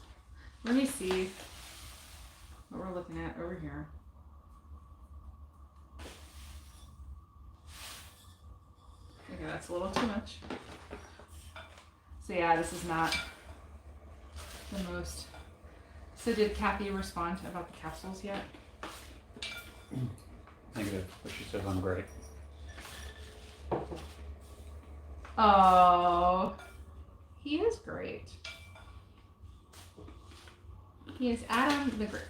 Let me see what we're looking at over here. Okay, that's a little too much. So yeah, this is not the most. So did Kathy respond about the capsules yet? Negative, but she says I'm great. Oh, he is great. He is Adam the Great.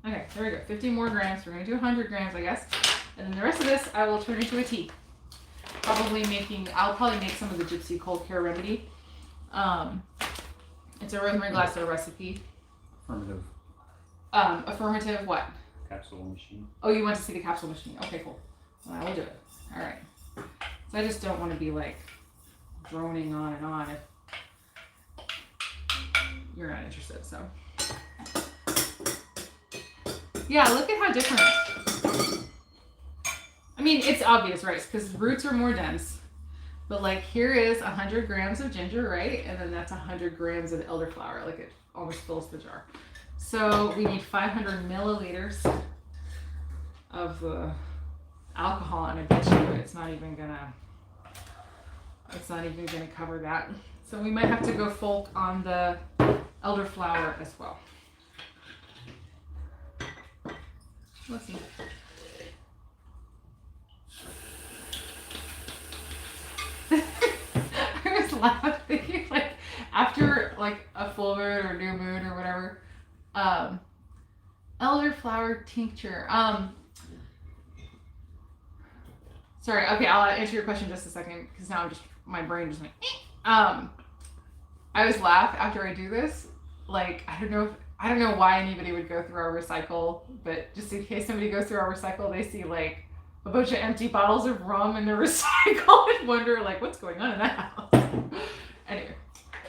Okay, there we go. 50 more grams. We're going to do 100 grams, I guess. And then the rest of this, I will turn into a tea. I'll probably make some of the Gypsy Cold Care Remedy. It's a rosemary glasso recipe. Affirmative. Affirmative what? Capsule machine. Oh, you want to see the capsule machine? Okay, cool. Well, I will do it. All right. So I just don't want to be like droning on and on if you're not interested, so. Yeah, look at how different. I mean, mean, it's obvious, right? Because roots are more dense. But like here is 100 grams of ginger, right? And then that's 100 grams of elderflower. Like it almost fills the jar. So we need 500 milliliters of the alcohol, and I bet you it's not even gonna cover that. So we might have to go folk on the elderflower as well. Let's see. I was laughing like after like a full moon or new moon or whatever. Elderflower tincture. Sorry. Okay, I'll answer your question in just a second because now my brain just went. I always laugh after I do this. Like I don't know why anybody would go through our recycle, but just in case somebody goes through our recycle, they see like a bunch of empty bottles of rum in the recycle and wonder like what's going on in that house. Anyway,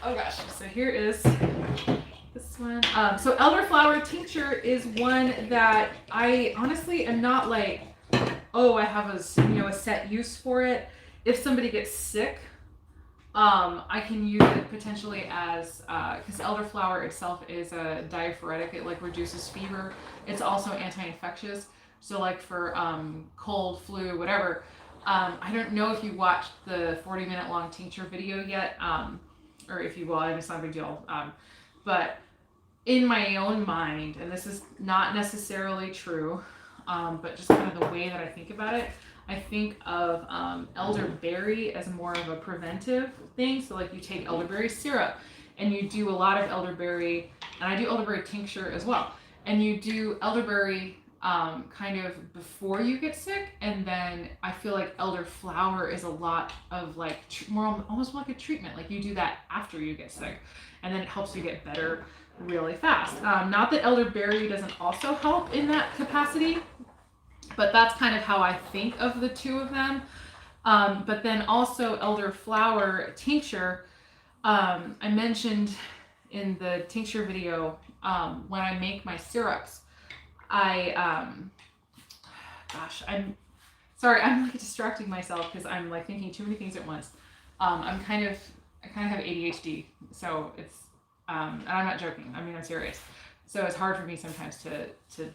oh gosh, so here is this one. So elderflower tincture is one that I honestly am not like, oh, I have a set use for it. If somebody gets sick, I can use it potentially as because elderflower itself is a diaphoretic. It like reduces fever. It's also anti-infectious. So like for cold, flu, whatever. I don't know if you watched the 40-minute long tincture video yet, or if you will, and it's not a big deal. But in my own mind, and this is not necessarily true, but just kind of the way that I think about it, I think of elderberry as more of a preventive thing. So like you take elderberry syrup and you do a lot of elderberry, and I do elderberry tincture as well. And you do elderberry kind of before you get sick, and then I feel like elderflower is a lot of like more almost like a treatment. Like you do that after you get sick, and then it helps you get better really fast. Not that elderberry doesn't also help in that capacity, but that's kind of how I think of the two of them. But then also elderflower tincture, I mentioned in the tincture video, when I make my syrups, I'm sorry, I'm like distracting myself because I'm like thinking too many things at once. I kind of have ADHD, so it's, and I'm not joking. I mean, I'm serious. So it's hard for me sometimes to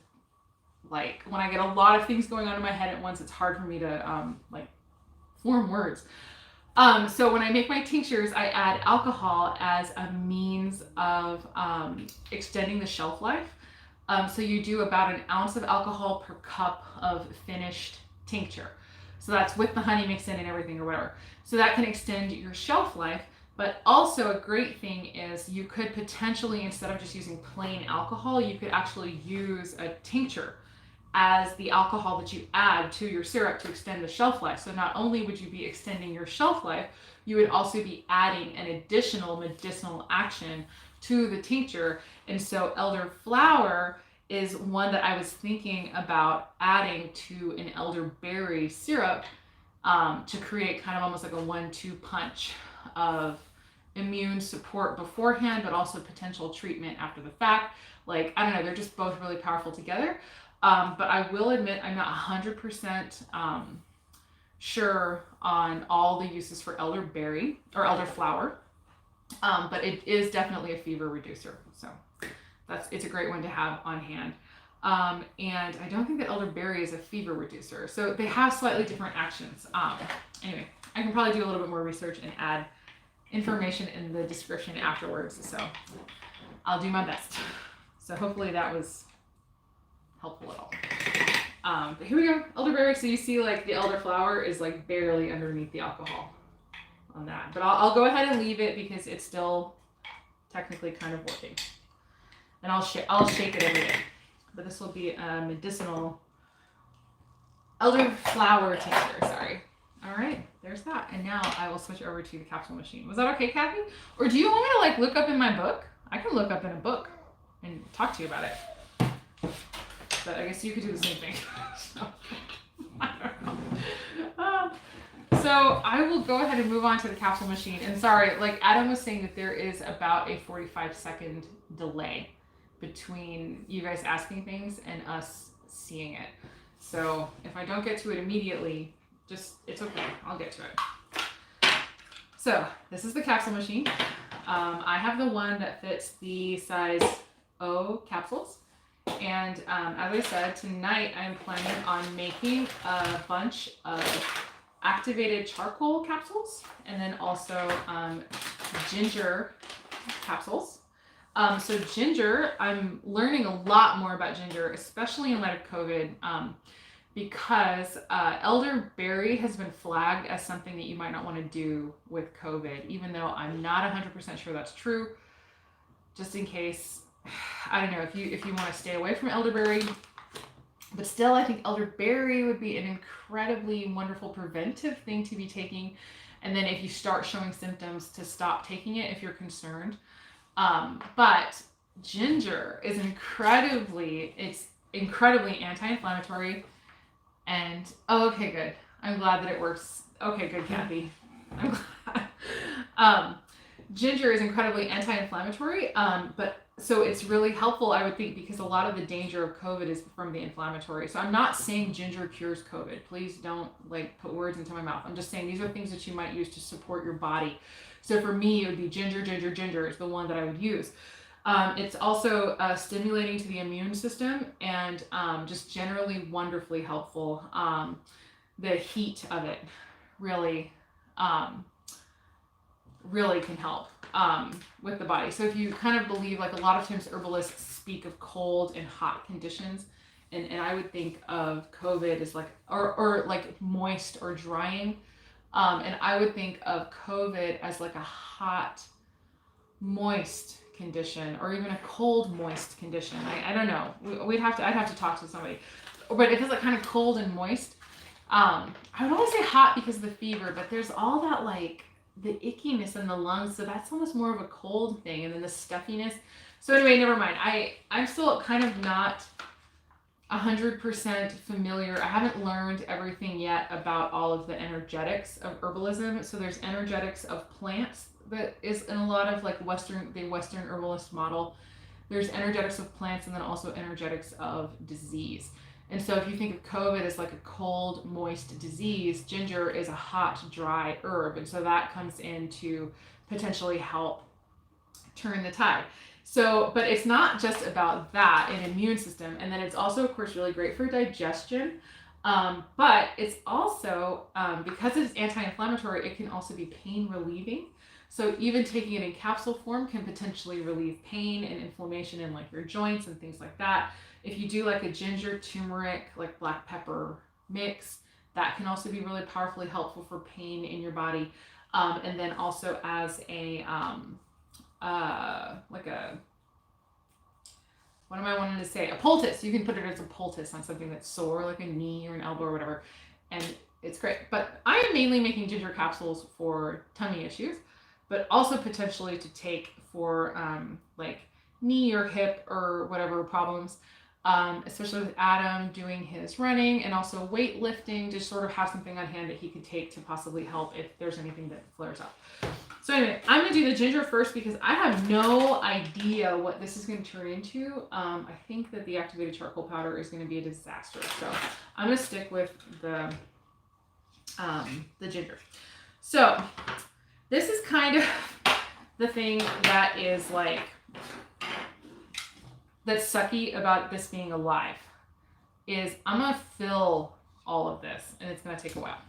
like when I get a lot of things going on in my head at once, it's hard for me to like form words. So when I make my tinctures, I add alcohol as a means of extending the shelf life. So you do about an ounce of alcohol per cup of finished tincture. So that's with the honey mixed in and everything or whatever. So that can extend your shelf life. But also a great thing is you could potentially, instead of just using plain alcohol, you could actually use a tincture as the alcohol that you add to your syrup to extend the shelf life. So not only would you be extending your shelf life, you would also be adding an additional medicinal action to the tincture. And so elderflower is one that I was thinking about adding to an elderberry syrup to create kind of almost like a 1-2 punch of immune support beforehand, but also potential treatment after the fact. Like, I don't know, they're just both really powerful together. But I will admit I'm not 100% sure on all the uses for elderberry or elderflower, but it is definitely a fever reducer. So it's a great one to have on hand. And I don't think that elderberry is a fever reducer. So they have slightly different actions. Anyway, I can probably do a little bit more research and add information in the description afterwards. So I'll do my best. So hopefully that was helpful at all. But here we go, elderberry. So you see like the elderflower is like barely underneath the alcohol on that. But I'll go ahead and leave it because it's still technically kind of working. And I'll shake it every day. But this will be a medicinal elderflower tincture, sorry. All right, there's that. And now I will switch over to the capsule machine. Was that okay, Kathy? Or do you want me to like look up in my book? I can look up in a book and talk to you about it. But I guess you could do the same thing. So, I don't know. So I will go ahead and move on to the capsule machine. And sorry, like Adam was saying that there is about a 45-second delay between you guys asking things and us seeing it. So if I don't get to it immediately, it's okay. I'll get to it. So this is the capsule machine. I have the one that fits the size O capsules. And as I said, tonight I'm planning on making a bunch of activated charcoal capsules and then also ginger capsules. So ginger, I'm learning a lot more about ginger, especially in light of COVID, because elderberry has been flagged as something that you might not want to do with COVID, even though I'm not 100% sure that's true. Just in case, I don't know, if you want to stay away from elderberry, but still I think elderberry would be an incredibly wonderful preventive thing to be taking. And then if you start showing symptoms, to stop taking it if you're concerned. But ginger is incredibly anti-inflammatory. And okay, good. I'm glad that it works. Okay, good, Kathy. I'm glad. Ginger is incredibly anti-inflammatory, but so it's really helpful, I would think, because a lot of the danger of COVID is from the inflammatory. So I'm not saying ginger cures COVID. Please don't put words into my mouth. I'm just saying these are things that you might use to support your body. So for me, it would be ginger is the one that I would use. It's also stimulating to the immune system and just generally wonderfully helpful. The heat of it really can help with the body. So if you kind of believe, a lot of times herbalists speak of cold and hot conditions, and I would think of COVID as or moist or drying. And I would think of COVID as a hot, moist condition, or even a cold, moist condition. I don't know. I'd have to talk to somebody. But if it's kind of cold and moist, I would always say hot because of the fever, but there's all that the ickiness in the lungs, so that's almost more of a cold thing, and then the stuffiness. So anyway, never mind. I'm still kind of not 100% familiar. I haven't learned everything yet about all of the energetics of herbalism. So there's energetics of plants that is in a lot of the Western herbalist model. There's energetics of plants and then also energetics of disease. And so if you think of COVID as a cold, moist disease, ginger is a hot, dry herb. And so that comes in to potentially help turn the tide. So, but it's not just about that, an immune system. And then it's also, of course, really great for digestion. But it's also, because it's anti-inflammatory, it can also be pain relieving. So even taking it in capsule form can potentially relieve pain and inflammation in your joints and things like that. If you do a ginger, turmeric, black pepper mix, that can also be really powerfully helpful for pain in your body. And then also as what am I wanting to say? A poultice. You can put it as a poultice on something that's sore, like a knee or an elbow or whatever. And it's great. But I am mainly making ginger capsules for tummy issues, but also potentially to take for knee or hip or whatever problems. Especially with Adam doing his running and also weightlifting, just sort of have something on hand that he could take to possibly help if there's anything that flares up. So anyway, I'm going to do the ginger first because I have no idea what this is going to turn into. I think that the activated charcoal powder is going to be a disaster. So I'm going to stick with the ginger. So this is kind of the thing that is that's sucky about this being alive, is I'm going to fill all of this and it's going to take a while.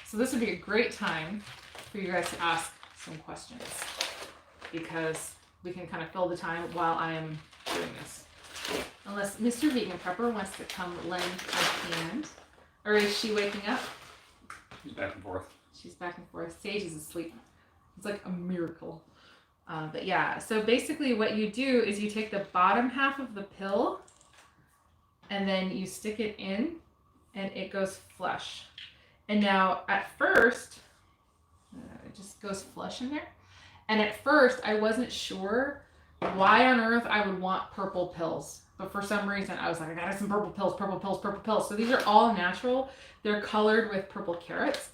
So this would be a great time for you guys to ask some questions, because we can kind of fill the time while I am doing this. Unless Mr. Vegan Prepper wants to come lend a hand. Or is she waking up? She's back and forth. She's back and forth. Sage is asleep. It's a miracle. But yeah, so basically what you do is you take the bottom half of the pill and then you stick it in and it goes flush. And now at first, it just goes flush in there. And at first I wasn't sure why on earth I would want purple pills. But for some reason I was I got some purple pills. So these are all natural. They're colored with purple carrots.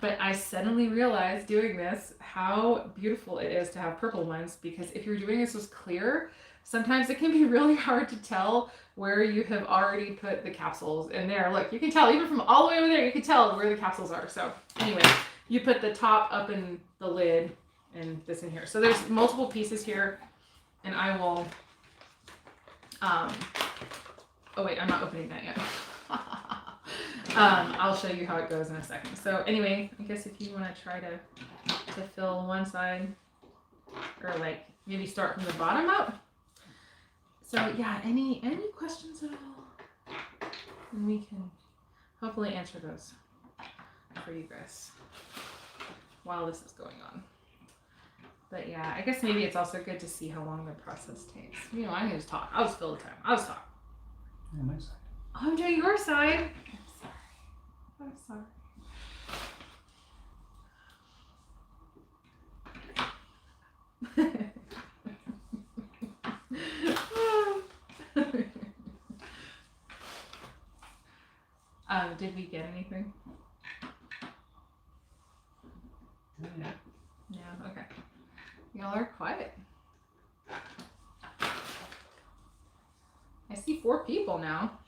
But I suddenly realized doing this how beautiful it is to have purple ones, because if you're doing this with clear, sometimes it can be really hard to tell where you have already put the capsules in there. Look, you can tell even from all the way over there, you can tell where the capsules are. So anyway, you put the top up in the lid and this in here. So there's multiple pieces here, and I will, oh wait, I'm not opening that yet. I'll show you how it goes in a second. So anyway, I guess if you want to try to fill one side, or like maybe start from the bottom up. So yeah, any questions at all? And we can hopefully answer those for you guys while this is going on. But yeah, I guess maybe it's also good to see how long the process takes. You know, I can just talk. I'll just fill the time. I'll just talk. On my side. I'm doing your side. I'm sorry. Did we get anything? Yeah. Yeah, okay. Y'all are quiet. I see 4 people now.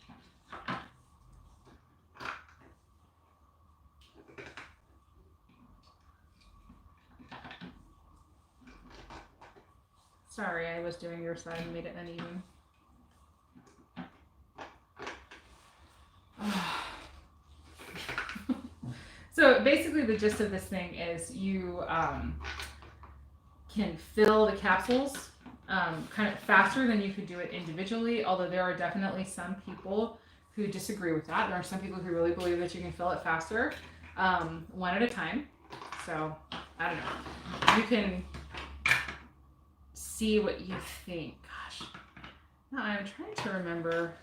Sorry, I was doing your side and made it uneven. So basically the gist of this thing is you can fill the capsules kind of faster than you could do it individually, although there are definitely some people who disagree with that. There are some people who really believe that you can fill it faster, one at a time. So, I don't know. You can see what you think. Gosh. No, I'm trying to remember.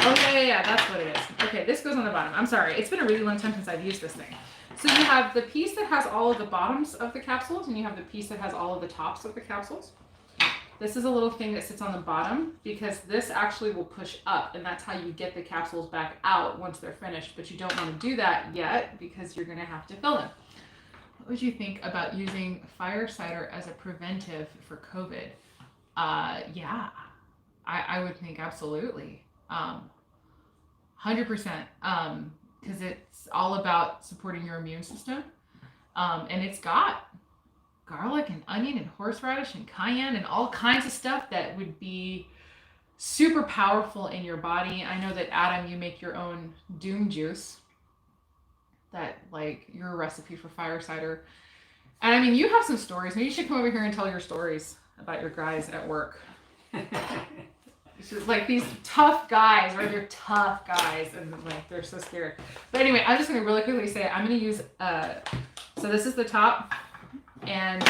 Oh, yeah, that's what it is. Okay, this goes on the bottom. I'm sorry. It's been a really long time since I've used this thing. So you have the piece that has all of the bottoms of the capsules, and you have the piece that has all of the tops of the capsules. This is a little thing that sits on the bottom because this actually will push up, and that's how you get the capsules back out once they're finished. But you don't want to do that yet because you're going to have to fill them. What would you think about using fire cider as a preventive for COVID? Yeah, I would think absolutely. 100%, because it's all about supporting your immune system, and it's got garlic and onion and horseradish and cayenne and all kinds of stuff that would be super powerful in your body. I know that, Adam, you make your own doom juice, that like your recipe for fire cider, and I mean you have some stories. Maybe you should come over here and tell your stories about your guys at work. It's just like these tough guys, right? They're tough guys, and like they're so scared. But anyway, I'm just gonna really quickly say I'm gonna use so this is the top, and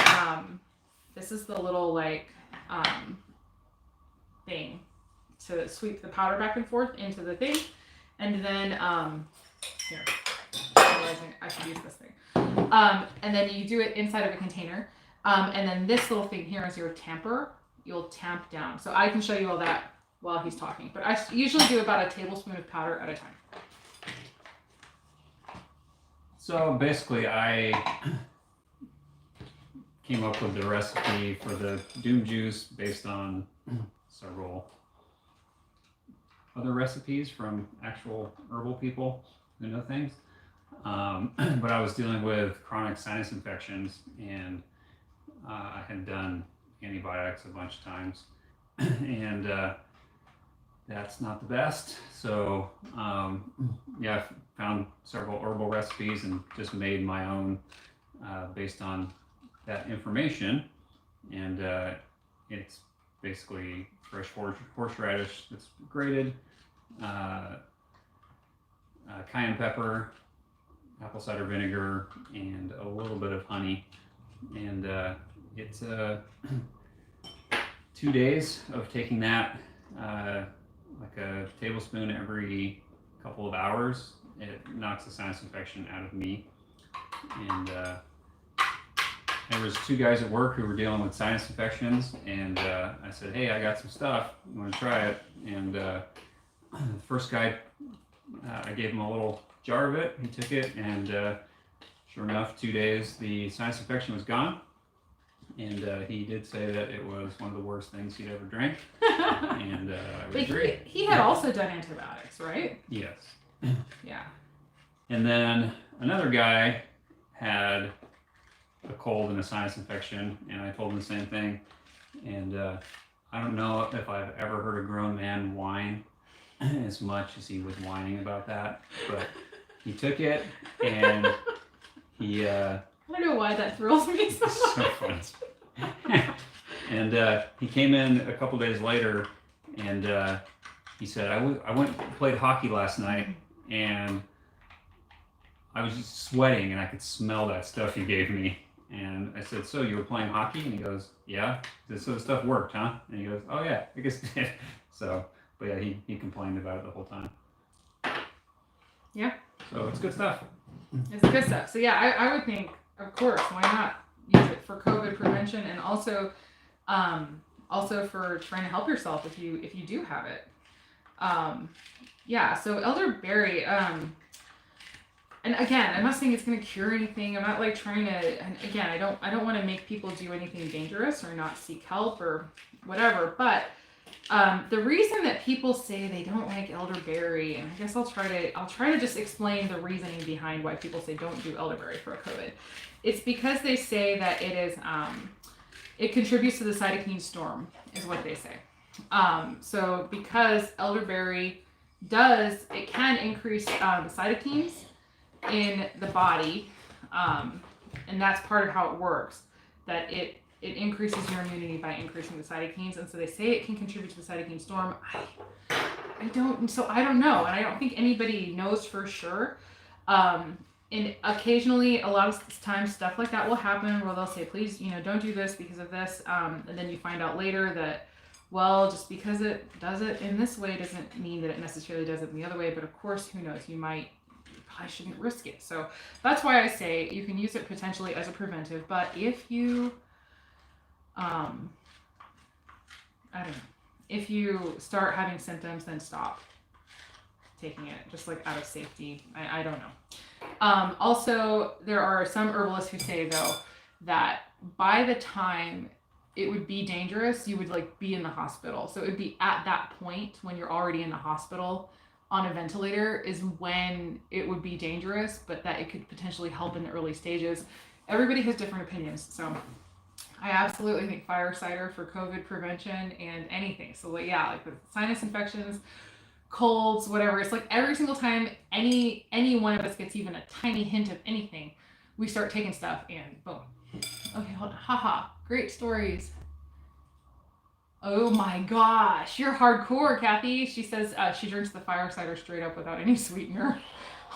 this is the little like thing to sweep the powder back and forth into the thing, and then here, realizing I should use this thing, and then you do it inside of a container, and then this little thing here is your tamper. You'll tamp down. So I can show you all that while he's talking, but I usually do about a tablespoon of powder at a time. So basically I came up with the recipe for the doom juice based on several other recipes from actual herbal people who know things. But I was dealing with chronic sinus infections, and I had done antibiotics a bunch of times, and that's not the best. So yeah, I found several herbal recipes and just made my own based on that information. And it's basically fresh horseradish that's grated, cayenne pepper, apple cider vinegar, and a little bit of honey. And it's 2 days of taking that, like a tablespoon every couple of hours. It knocks the sinus infection out of me. And there was 2 guys at work who were dealing with sinus infections, and I said, hey, I got some stuff, you want to try it? And the first guy, I gave him a little jar of it. He took it, and sure enough, 2 days, the sinus infection was gone. And he did say that it was one of the worst things he'd ever drank. And I would But agree. he had also done antibiotics, right? Yes. Yeah. And then another guy had a cold and a sinus infection, and I told him the same thing. And I don't know if I've ever heard a grown man whine as much as he was whining about that, but he took it and he. I don't know why that thrills me so It's so much. fun. And he came in a couple days later, and he said, I went and played hockey last night, and I was just sweating, and I could smell that stuff you gave me. And I said, so you were playing hockey? And he goes, yeah. I said, so the stuff worked, huh? And he goes, oh yeah, I guess it did. So, but yeah, he complained about it the whole time. Yeah. So it's good stuff. It's good stuff. So yeah, I would think, of course, why not use it for COVID prevention, and also for trying to help yourself if you do have it. Yeah. So elderberry. And again, I'm not saying it's going to cure anything. I'm not like trying to. And again, I don't want to make people do anything dangerous or not seek help or whatever. But the reason that people say they don't like elderberry, and I guess I'll try to just explain the reasoning behind why people say don't do elderberry for COVID. It's because they say that it is it contributes to the cytokine storm, is what they say. So because elderberry it can increase the cytokines in the body, and that's part of how it works. That it increases your immunity by increasing the cytokines, and so they say it can contribute to the cytokine storm. I don't know, and I don't think anybody knows for sure. And occasionally, a lot of times, stuff like that will happen where they'll say, please, don't do this because of this, and then you find out later that, well, just because it does it in this way doesn't mean that it necessarily does it in the other way. But of course, who knows? You probably shouldn't risk it. So that's why I say you can use it potentially as a preventive, but if you I don't know, if you start having symptoms, then stop taking it, just like out of safety. I don't know. Also, there are some herbalists who say though that by the time it would be dangerous, you would like be in the hospital. So it would be at that point when you're already in the hospital on a ventilator is when it would be dangerous, but that it could potentially help in the early stages. Everybody has different opinions. So I absolutely think fire cider for COVID prevention and anything. So like, yeah, like the sinus infections, colds, whatever. It's like every single time any one of us gets even a tiny hint of anything, we start taking stuff and boom. Okay, hold on. Haha. Great stories. Oh my gosh, you're hardcore, Kathy. She says she drinks the fire cider straight up without any sweetener.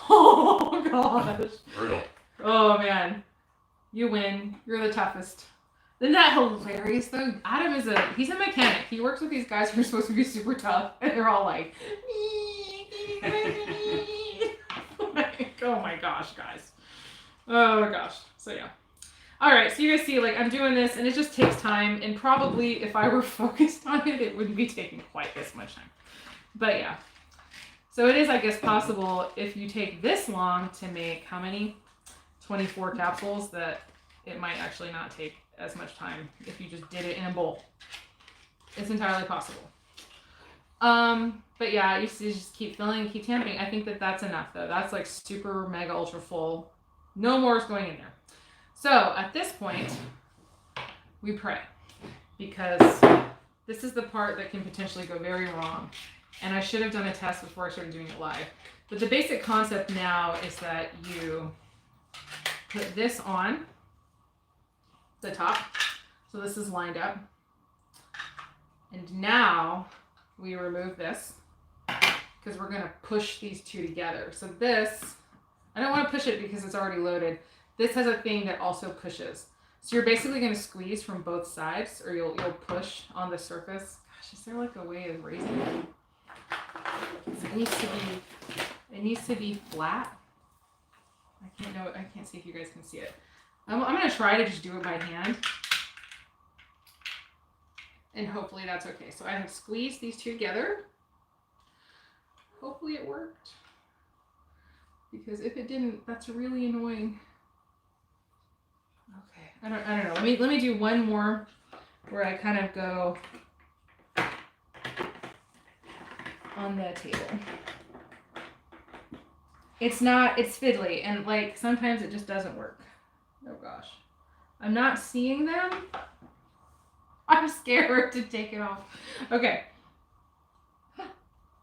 Oh gosh. Brutal. Oh man. You win. You're the toughest. Isn't that hilarious though? Adam he's a mechanic. He works with these guys who are supposed to be super tough, and they're all like, oh my gosh, guys. Oh gosh. So yeah. All right, so you guys see, like, I'm doing this, and it just takes time, and probably if I were focused on it, it wouldn't be taking quite this much time. But yeah. So it is, I guess, possible if you take this long to make how many? 24 capsules, that it might actually not take as much time if you just did it in a bowl. It's entirely possible. But yeah, you just keep filling, keep tamping. I think that that's enough, though. That's like super mega ultra full. No more is going in there. So at this point, we pray, because this is the part that can potentially go very wrong. And I should have done a test before I started doing it live. But the basic concept now is that you put this on the top. So this is lined up. And now we remove this because we're going to push these two together. So this, I don't want to push it because it's already loaded. This has a thing that also pushes. So you're basically going to squeeze from both sides, or you'll push on the surface. Gosh, is there like a way of raising it? It needs to be flat. I can't see if you guys can see it. I'm going to try to just do it by hand. And hopefully that's okay. So I have squeezed these two together. Hopefully it worked. Because if it didn't, that's really annoying. Okay, I don't know. Let me do one more where I kind of go on the table. It's fiddly, and like sometimes it just doesn't work. Oh gosh. I'm not seeing them. I'm scared to take it off. Okay.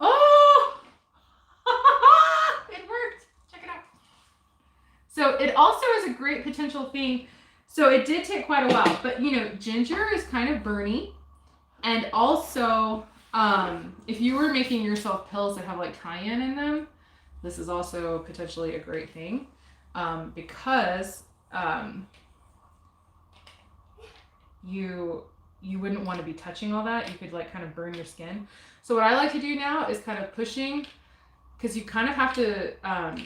Oh! It worked. Check it out. So it also is a great potential thing. So it did take quite a while, but you know, ginger is kind of burny. And also, if you were making yourself pills that have like cayenne in them, this is also potentially a great thing, because you wouldn't want to be touching all that. You could like kind of burn your skin. So what I like to do now is kind of pushing, because you kind of have to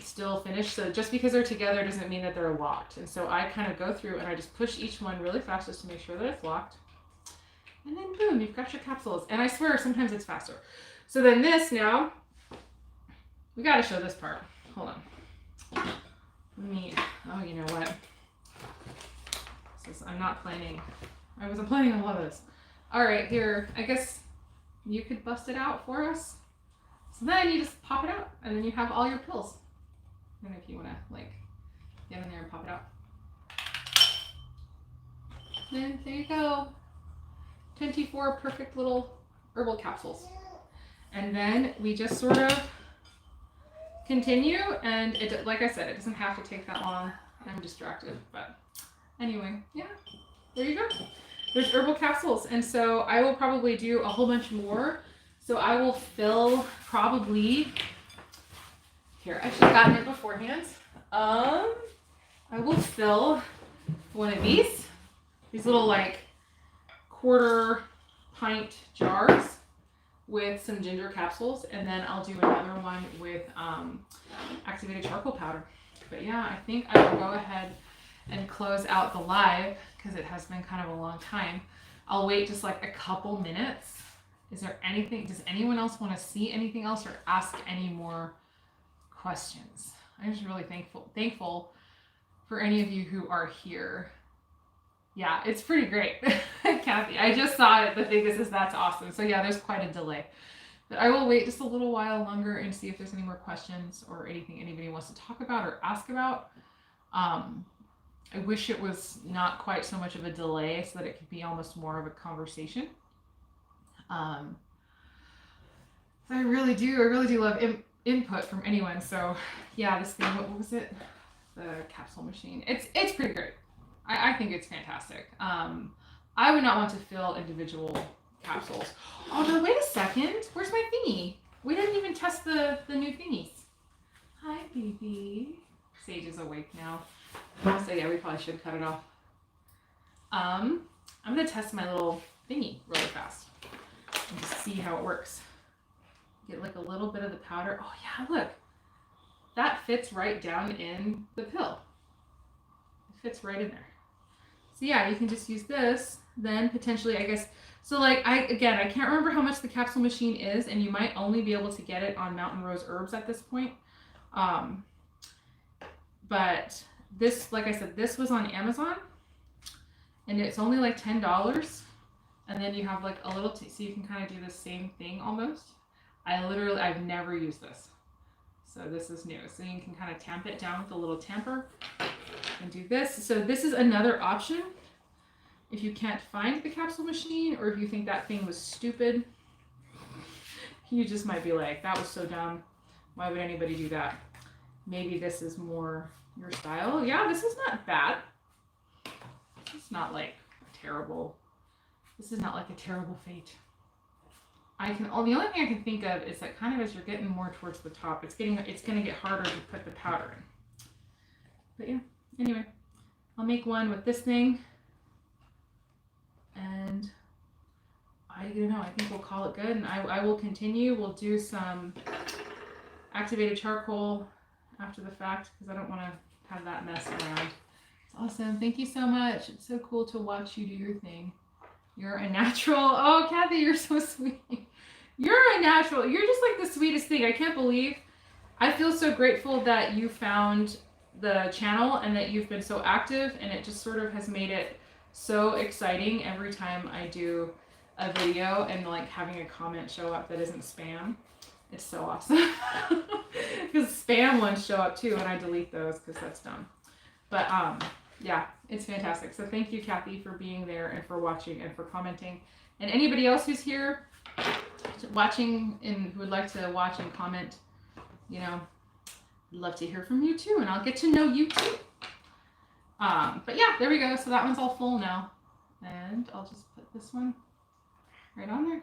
still finish. So just because they're together doesn't mean that they're locked. And so I kind of go through and I just push each one really fast just to make sure that it's locked. And then boom, you've got your capsules. And I swear sometimes it's faster. So then this now, we got to show this part. Hold on. Oh, you know what? I'm not planning. I wasn't planning on all of this. All right, here, I guess you could bust it out for us. So then you just pop it out, and then you have all your pills. And if you want to, like, get in there and pop it out. Then there you go. 24 perfect little herbal capsules. And then we just sort of continue, and it, like I said, it doesn't have to take that long. I'm distracted, but anyway, yeah, there you go. There's herbal capsules, and so I will probably do a whole bunch more. So I will fill probably, here, I should have gotten it beforehand. I will fill one of these little like 1/4 pint jars with some ginger capsules, and then I'll do another one with activated charcoal powder. But yeah, I think I will go ahead and close out the live because it has been kind of a long time. I'll wait just like a couple minutes. Is there anything, does anyone else want to see anything else or ask any more questions? I'm just really thankful for any of you who are here. Yeah, it's pretty great. Kathy, I just saw it. The thing is that's awesome. So yeah, there's quite a delay. But I will wait just a little while longer and see if there's any more questions or anything anybody wants to talk about or ask about. I wish it was not quite so much of a delay so that it could be almost more of a conversation. So I really do love input from anyone. So yeah, this thing, what was it? The capsule machine. It's pretty great. I think it's fantastic. I would not want to fill individual capsules. Oh no, wait a second. Where's my thingy? We didn't even test the new thingies. Hi, baby. Sage is awake now. So yeah, we probably should cut it off. I'm gonna test my little thingy really fast and just see how it works. Get like a little bit of the powder. Oh yeah, look. That fits right down in the pill. It fits right in there. So yeah, you can just use this, then potentially, I guess, so like, I can't remember how much the capsule machine is, and you might only be able to get it on Mountain Rose Herbs at this point. But this, like I said, this was on Amazon, and it's only like $10. And then you have like a little, so you can kind of do the same thing almost. I've never used this. So this is new. So you can kind of tamp it down with a little tamper and do this. So this is another option. If you can't find the capsule machine, or if you think that thing was stupid, you just might be like, that was so dumb. Why would anybody do that? Maybe this is more your style. Yeah, this is not bad. It's not like terrible. This is not like a terrible fate. The only thing I can think of is that kind of as you're getting more towards the top, it's going to get harder to put the powder in. But yeah, anyway, I'll make one with this thing. And I don't know, I think we'll call it good. And I will continue. We'll do some activated charcoal after the fact because I don't want to have that mess around. It's awesome. Thank you so much. It's so cool to watch you do your thing. You're a natural. Oh, Kathy, you're so sweet. You're a natural. You're just like the sweetest thing. I can't believe. I feel so grateful that you found the channel and that you've been so active, and it just sort of has made it so exciting every time I do a video and like having a comment show up that isn't spam. It's so awesome. Because spam ones show up too, and I delete those because that's dumb. But yeah, it's fantastic. So thank you, Kathy, for being there and for watching and for commenting. And anybody else who's here watching and who would like to watch and comment, you know, I'd love to hear from you too, and I'll get to know you too. But yeah, there we go. So that one's all full now. And I'll just put this one right on there.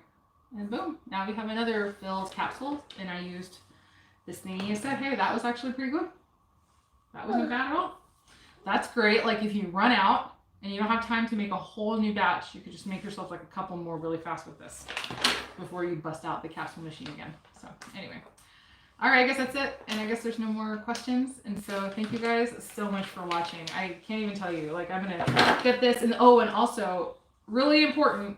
And boom, now we have another filled capsule, and I used this thingy instead. Hey, that was actually pretty good. That wasn't bad at all. That's great. Like if you run out and you don't have time to make a whole new batch, you could just make yourself like a couple more really fast with this before you bust out the capsule machine again. So anyway. All right, I guess that's it. And I guess there's no more questions. And so thank you guys so much for watching. I can't even tell you, like I'm going to get this. And oh, and also really important,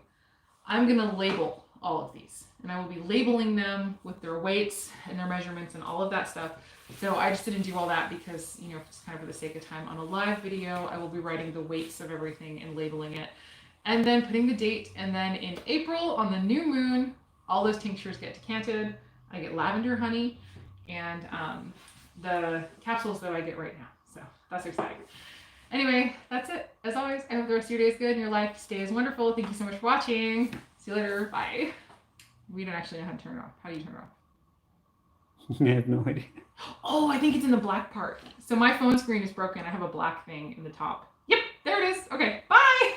I'm going to label all of these, and I will be labeling them with their weights and their measurements and all of that stuff. So I just didn't do all that because, you know, just kind of for the sake of time on a live video, I will be writing the weights of everything and labeling it and then putting the date. And then in April on the new moon, all those tinctures get decanted. I get lavender honey and the capsules that I get right now. So that's exciting. Anyway, that's it. As always, I hope the rest of your day is good and your life stays wonderful. Thank you so much for watching. See you later. Bye. We don't actually know how to turn it off. How do you turn it off? I have no idea. Oh, I think it's in the black part. So my phone screen is broken. I have a black thing in the top. Yep, there it is. Okay, bye.